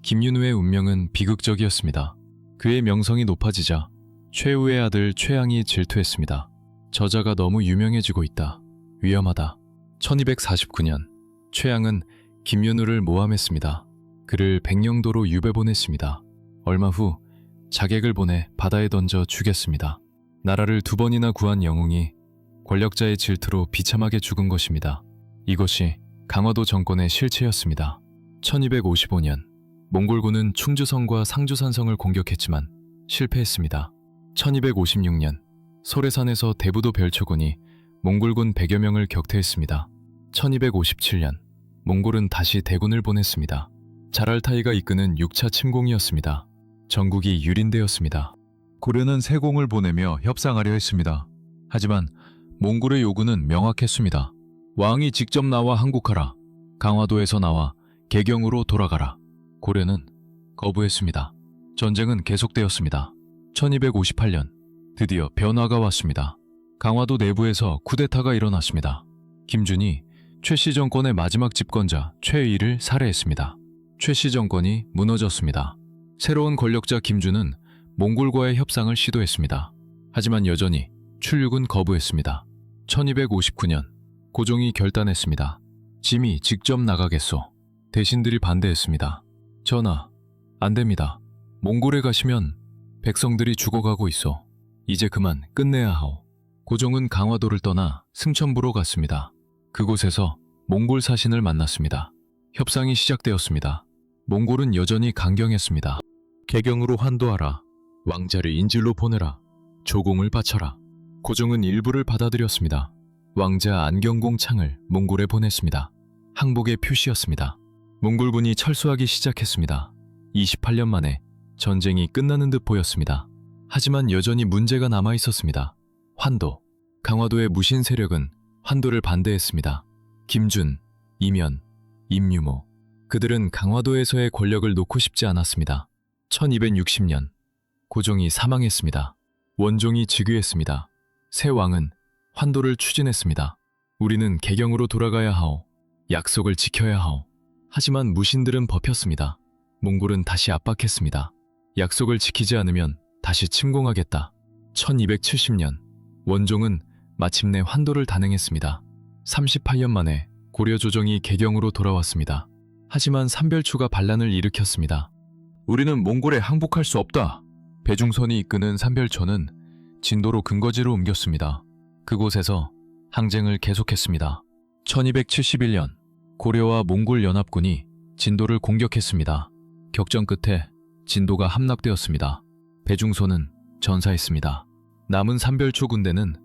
김윤후의 운명은 비극적이었습니다. 그의 명성이 높아지자 최후의 아들 최양이 질투했습니다. 저자가 너무 유명해지고 있다. 위험하다. 1249년 최양은 김윤후를 모함했습니다. 그를 백령도로 유배 보냈습니다. 얼마 후 자객을 보내 바다에 던져 죽였습니다. 나라를 2번이나 구한 영웅이 권력자의 질투로 비참하게 죽은 것입니다. 이것이 강화도 정권의 실체였습니다. 1255년 몽골군은 충주성과 상주산성을 공격했지만 실패했습니다. 1256년 소래산에서 대부도 별초군이 몽골군 100여 명을 격퇴했습니다. 1257년 몽골은 다시 대군을 보냈습니다. 자랄타이가 이끄는 6차 침공이었습니다. 전국이 유린되었습니다. 고려는 세공을 보내며 협상하려 했습니다. 하지만 몽골의 요구는 명확했습니다. 왕이 직접 나와 항복하라. 강화도에서 나와 개경으로 돌아가라. 고려는 거부했습니다. 전쟁은 계속되었습니다. 1258년 드디어 변화가 왔습니다. 강화도 내부에서 쿠데타가 일어났습니다. 김준이 최씨 정권의 마지막 집권자 최의를 살해했습니다. 최씨 정권이 무너졌습니다. 새로운 권력자 김준은 몽골과의 협상을 시도했습니다. 하지만 여전히 출육은 거부했습니다. 1259년 고종이 결단했습니다. 짐이 직접 나가겠소. 대신들이 반대했습니다. 전하, 안 됩니다. 몽골에 가시면 백성들이 죽어가고 있어. 이제 그만 끝내야 하오. 고종은 강화도를 떠나 승천부로 갔습니다. 그곳에서 몽골 사신을 만났습니다. 협상이 시작되었습니다. 몽골은 여전히 강경했습니다. 개경으로 환도하라. 왕자를 인질로 보내라. 조공을 바쳐라. 고종은 일부를 받아들였습니다. 왕자 안경공 창을 몽골에 보냈습니다. 항복의 표시였습니다. 몽골군이 철수하기 시작했습니다. 28년 만에 전쟁이 끝나는 듯 보였습니다. 하지만 여전히 문제가 남아 있었습니다. 환도. 강화도의 무신 세력은 환도를 반대했습니다. 김준, 이면, 임유모. 그들은 강화도에서의 권력을 놓고 싶지 않았습니다. 1260년 고종이 사망했습니다. 원종이 즉위했습니다. 새 왕은 환도를 추진했습니다. 우리는 개경으로 돌아가야 하오. 약속을 지켜야 하오. 하지만 무신들은 버텼습니다. 몽골은 다시 압박했습니다. 약속을 지키지 않으면 다시 침공하겠다. 1270년 원종은 마침내 환도를 단행했습니다. 38년 만에 고려 조정이 개경으로 돌아왔습니다. 하지만 삼별초가 반란을 일으켰습니다. 우리는 몽골에 항복할 수 없다. 배중선이 이끄는 삼별초는 진도로 근거지로 옮겼습니다. 그곳에서 항쟁을 계속했습니다. 1271년 고려와 몽골 연합군이 진도를 공격했습니다. 격전 끝에 진도가 함락되었습니다. 배중소는 전사했습니다. 남은 삼별초 군대는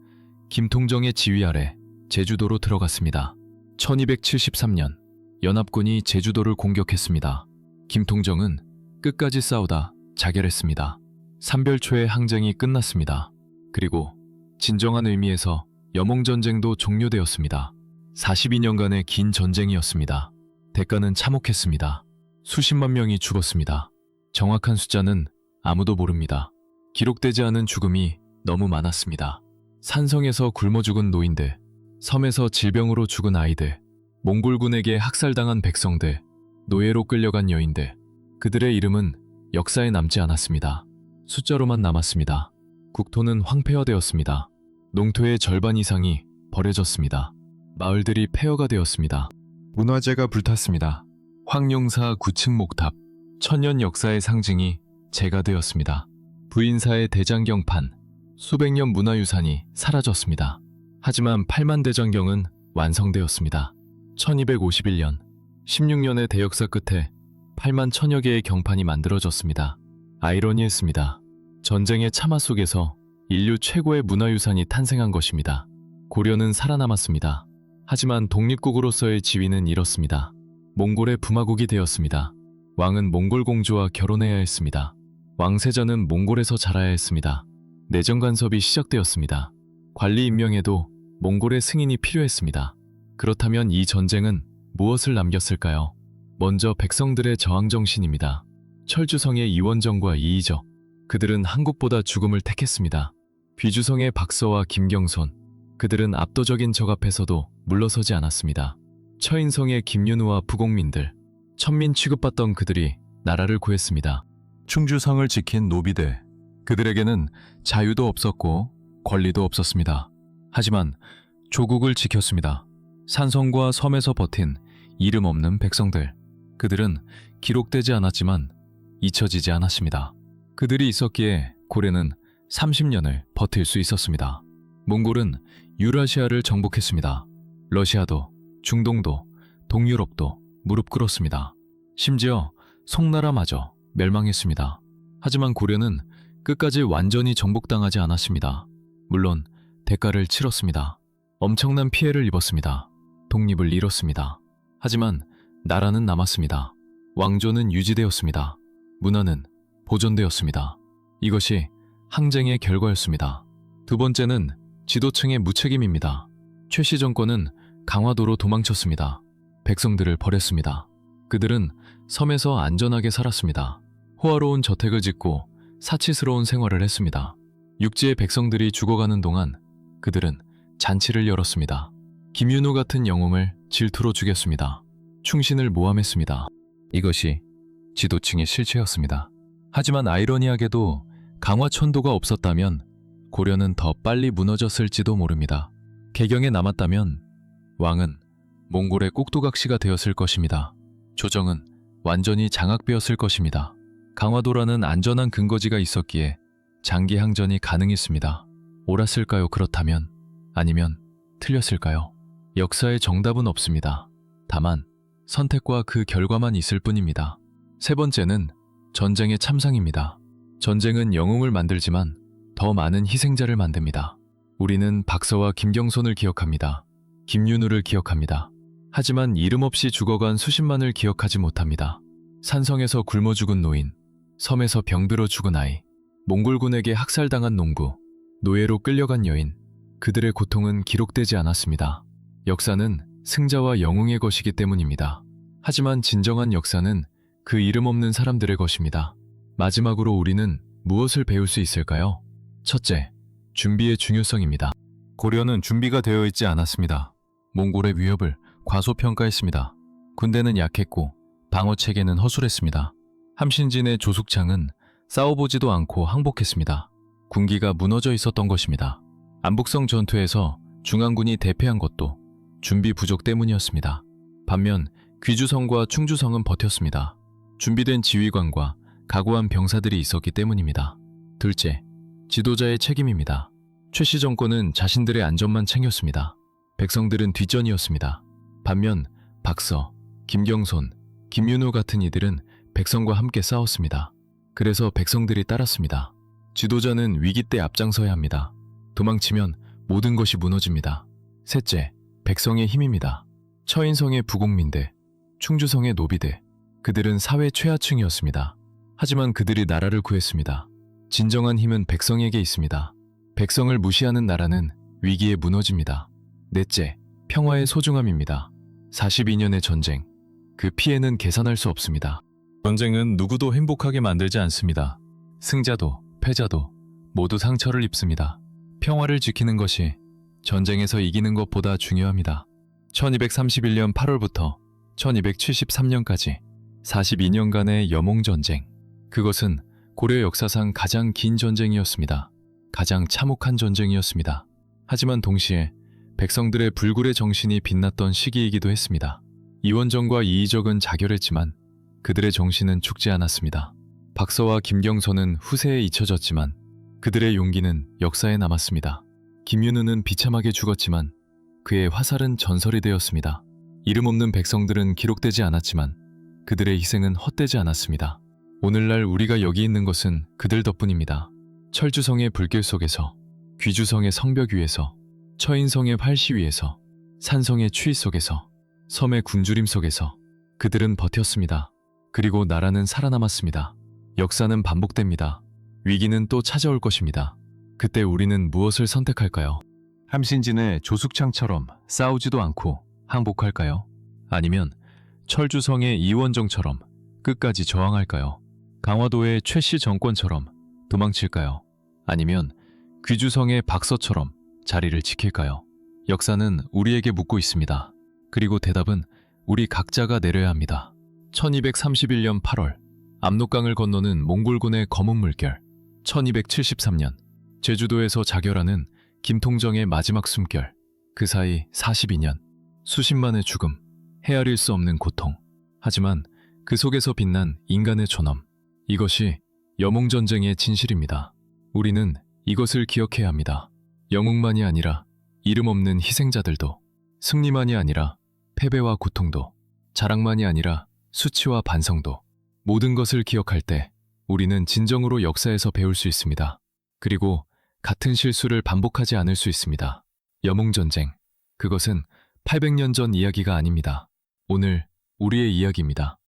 김통정의 지휘 아래 제주도로 들어갔습니다. 1273년 연합군이 제주도를 공격했습니다. 김통정은 끝까지 싸우다 자결했습니다. 삼별초의 항쟁이 끝났습니다. 그리고 진정한 의미에서 여몽전쟁도 종료되었습니다. 42년간의 긴 전쟁이었습니다. 대가는 참혹했습니다. 수십만 명이 죽었습니다. 정확한 숫자는 아무도 모릅니다. 기록되지 않은 죽음이 너무 많았습니다. 산성에서 굶어 죽은 노인들, 섬에서 질병으로 죽은 아이들, 몽골군에게 학살당한 백성들, 노예로 끌려간 여인들, 그들의 이름은 역사에 남지 않았습니다. 숫자로만 남았습니다. 국토는 황폐화되었습니다. 농토의 절반 이상이 버려졌습니다. 마을들이 폐허가 되었습니다. 문화재가 불탔습니다. 황룡사 9층 목탑, 천년 역사의 상징이 재가 되었습니다. 부인사의 대장경판, 수백 년 문화유산이 사라졌습니다. 하지만 팔만대장경은 완성되었습니다. 1251년, 16년의 대역사 끝에 8만 천여 개의 경판이 만들어졌습니다. 아이러니했습니다. 전쟁의 참화 속에서 인류 최고의 문화유산이 탄생한 것입니다. 고려는 살아남았습니다. 하지만 독립국으로서의 지위는 잃었습니다. 몽골의 부마국이 되었습니다. 왕은 몽골 공주와 결혼해야 했습니다. 왕세자는 몽골에서 자라야 했습니다. 내정 간섭이 시작되었습니다. 관리 임명에도 몽골의 승인이 필요했습니다. 그렇다면 이 전쟁은 무엇을 남겼을까요? 먼저 백성들의 저항정신입니다. 철주성의 이원정과 이의적, 그들은 한국보다 죽음을 택했습니다. 비주성의 박서와 김경손, 그들은 압도적인 적 앞에서도 물러서지 않았습니다. 처인성의 김윤우와 부곡민들, 천민 취급받던 그들이 나라를 구했습니다. 충주성을 지킨 노비들, 그들에게는 자유도 없었고 권리도 없었습니다. 하지만 조국을 지켰습니다. 산성과 섬에서 버틴 이름 없는 백성들, 그들은 기록되지 않았지만 잊혀지지 않았습니다. 그들이 있었기에 고려는 30년을 버틸 수 있었습니다. 몽골은 유라시아를 정복했습니다. 러시아도, 중동도, 동유럽도 무릎 꿇었습니다. 심지어 송나라마저 멸망했습니다. 하지만 고려는 끝까지 완전히 정복당하지 않았습니다. 물론 대가를 치렀습니다. 엄청난 피해를 입었습니다. 독립을 잃었습니다. 하지만 나라는 남았습니다. 왕조는 유지되었습니다. 문화는 보존되었습니다. 이것이 항쟁의 결과였습니다. 두 번째는 지도층의 무책임입니다. 최씨 정권은 강화도로 도망쳤습니다. 백성들을 버렸습니다. 그들은 섬에서 안전하게 살았습니다. 호화로운 저택을 짓고 사치스러운 생활을 했습니다. 육지의 백성들이 죽어가는 동안 그들은 잔치를 열었습니다. 김윤호 같은 영웅을 질투로 죽였습니다. 충신을 모함했습니다. 이것이 지도층의 실체였습니다. 하지만 아이러니하게도 강화천도가 없었다면 고려는 더 빨리 무너졌을지도 모릅니다. 개경에 남았다면 왕은 몽골의 꼭두각시가 되었을 것입니다. 조정은 완전히 장악되었을 것입니다. 강화도라는 안전한 근거지가 있었기에 장기 항전이 가능했습니다. 옳았을까요? 그렇다면 아니면 틀렸을까요? 역사의 정답은 없습니다. 다만 선택과 그 결과만 있을 뿐입니다. 세 번째는 전쟁의 참상입니다. 전쟁은 영웅을 만들지만 더 많은 희생자를 만듭니다. 우리는 박서와 김경손을 기억합니다. 김윤우를 기억합니다. 하지만 이름 없이 죽어간 수십만을 기억하지 못합니다. 산성에서 굶어 죽은 노인, 섬에서 병들어 죽은 아이, 몽골군에게 학살당한 농부, 노예로 끌려간 여인, 그들의 고통은 기록되지 않았습니다. 역사는 승자와 영웅의 것이기 때문입니다. 하지만 진정한 역사는 그 이름 없는 사람들의 것입니다. 마지막으로 우리는 무엇을 배울 수 있을까요? 첫째, 준비의 중요성입니다. 고려는 준비가 되어 있지 않았습니다. 몽골의 위협을 과소평가했습니다. 군대는 약했고 방어 체계는 허술했습니다. 함신진의 조숙창은 싸워보지도 않고 항복했습니다. 군기가 무너져 있었던 것입니다. 안북성 전투에서 중앙군이 대패한 것도 준비 부족 때문이었습니다. 반면 귀주성과 충주성은 버텼습니다. 준비된 지휘관과 각오한 병사들이 있었기 때문입니다. 둘째, 지도자의 책임입니다. 최씨 정권은 자신들의 안전만 챙겼습니다. 백성들은 뒷전이었습니다. 반면 박서, 김경손, 김윤호 같은 이들은 백성과 함께 싸웠습니다. 그래서 백성들이 따랐습니다. 지도자는 위기 때 앞장서야 합니다. 도망치면 모든 것이 무너집니다. 셋째, 백성의 힘입니다. 처인성의 부국민대, 충주성의 노비대, 그들은 사회 최하층이었습니다. 하지만 그들이 나라를 구했습니다. 진정한 힘은 백성에게 있습니다. 백성을 무시하는 나라는 위기에 무너집니다. 넷째, 평화의 소중함입니다. 42년의 전쟁, 그 피해는 계산할 수 없습니다. 전쟁은 누구도 행복하게 만들지 않습니다. 승자도 패자도 모두 상처를 입습니다. 평화를 지키는 것이 전쟁에서 이기는 것보다 중요합니다. 1231년 8월부터 1273년까지 42년간의 여몽전쟁, 그것은 고려 역사상 가장 긴 전쟁이었습니다. 가장 참혹한 전쟁이었습니다. 하지만 동시에 백성들의 불굴의 정신이 빛났던 시기이기도 했습니다. 이원정과 이의적은 자결했지만 그들의 정신은 죽지 않았습니다. 박서와 김경선은 후세에 잊혀졌지만 그들의 용기는 역사에 남았습니다. 김윤우는 비참하게 죽었지만 그의 화살은 전설이 되었습니다. 이름 없는 백성들은 기록되지 않았지만 그들의 희생은 헛되지 않았습니다. 오늘날 우리가 여기 있는 것은 그들 덕분입니다. 철주성의 불길 속에서, 귀주성의 성벽 위에서, 처인성의 활시 위에서, 산성의 추위 속에서, 섬의 굶주림 속에서 그들은 버텼습니다. 그리고 나라는 살아남았습니다. 역사는 반복됩니다. 위기는 또 찾아올 것입니다. 그때 우리는 무엇을 선택할까요? 함신진의 조숙창처럼 싸우지도 않고 항복할까요? 아니면 철주성의 이원정처럼 끝까지 저항할까요? 강화도의 최씨 정권처럼 도망칠까요? 아니면 귀주성의 박서처럼 자리를 지킬까요? 역사는 우리에게 묻고 있습니다. 그리고 대답은 우리 각자가 내려야 합니다. 1231년 8월 압록강을 건너는 몽골군의 검은 물결, 1273년 제주도에서 자결하는 김통정의 마지막 숨결, 그 사이 42년, 수십만의 죽음, 헤아릴 수 없는 고통. 하지만 그 속에서 빛난 인간의 존엄, 이것이 여몽전쟁의 진실입니다. 우리는 이것을 기억해야 합니다. 영웅만이 아니라 이름 없는 희생자들도, 승리만이 아니라 패배와 고통도, 자랑만이 아니라 수치와 반성도, 모든 것을 기억할 때 우리는 진정으로 역사에서 배울 수 있습니다. 그리고 같은 실수를 반복하지 않을 수 있습니다. 여몽전쟁, 그것은 800년 전 이야기가 아닙니다. 오늘 우리의 이야기입니다.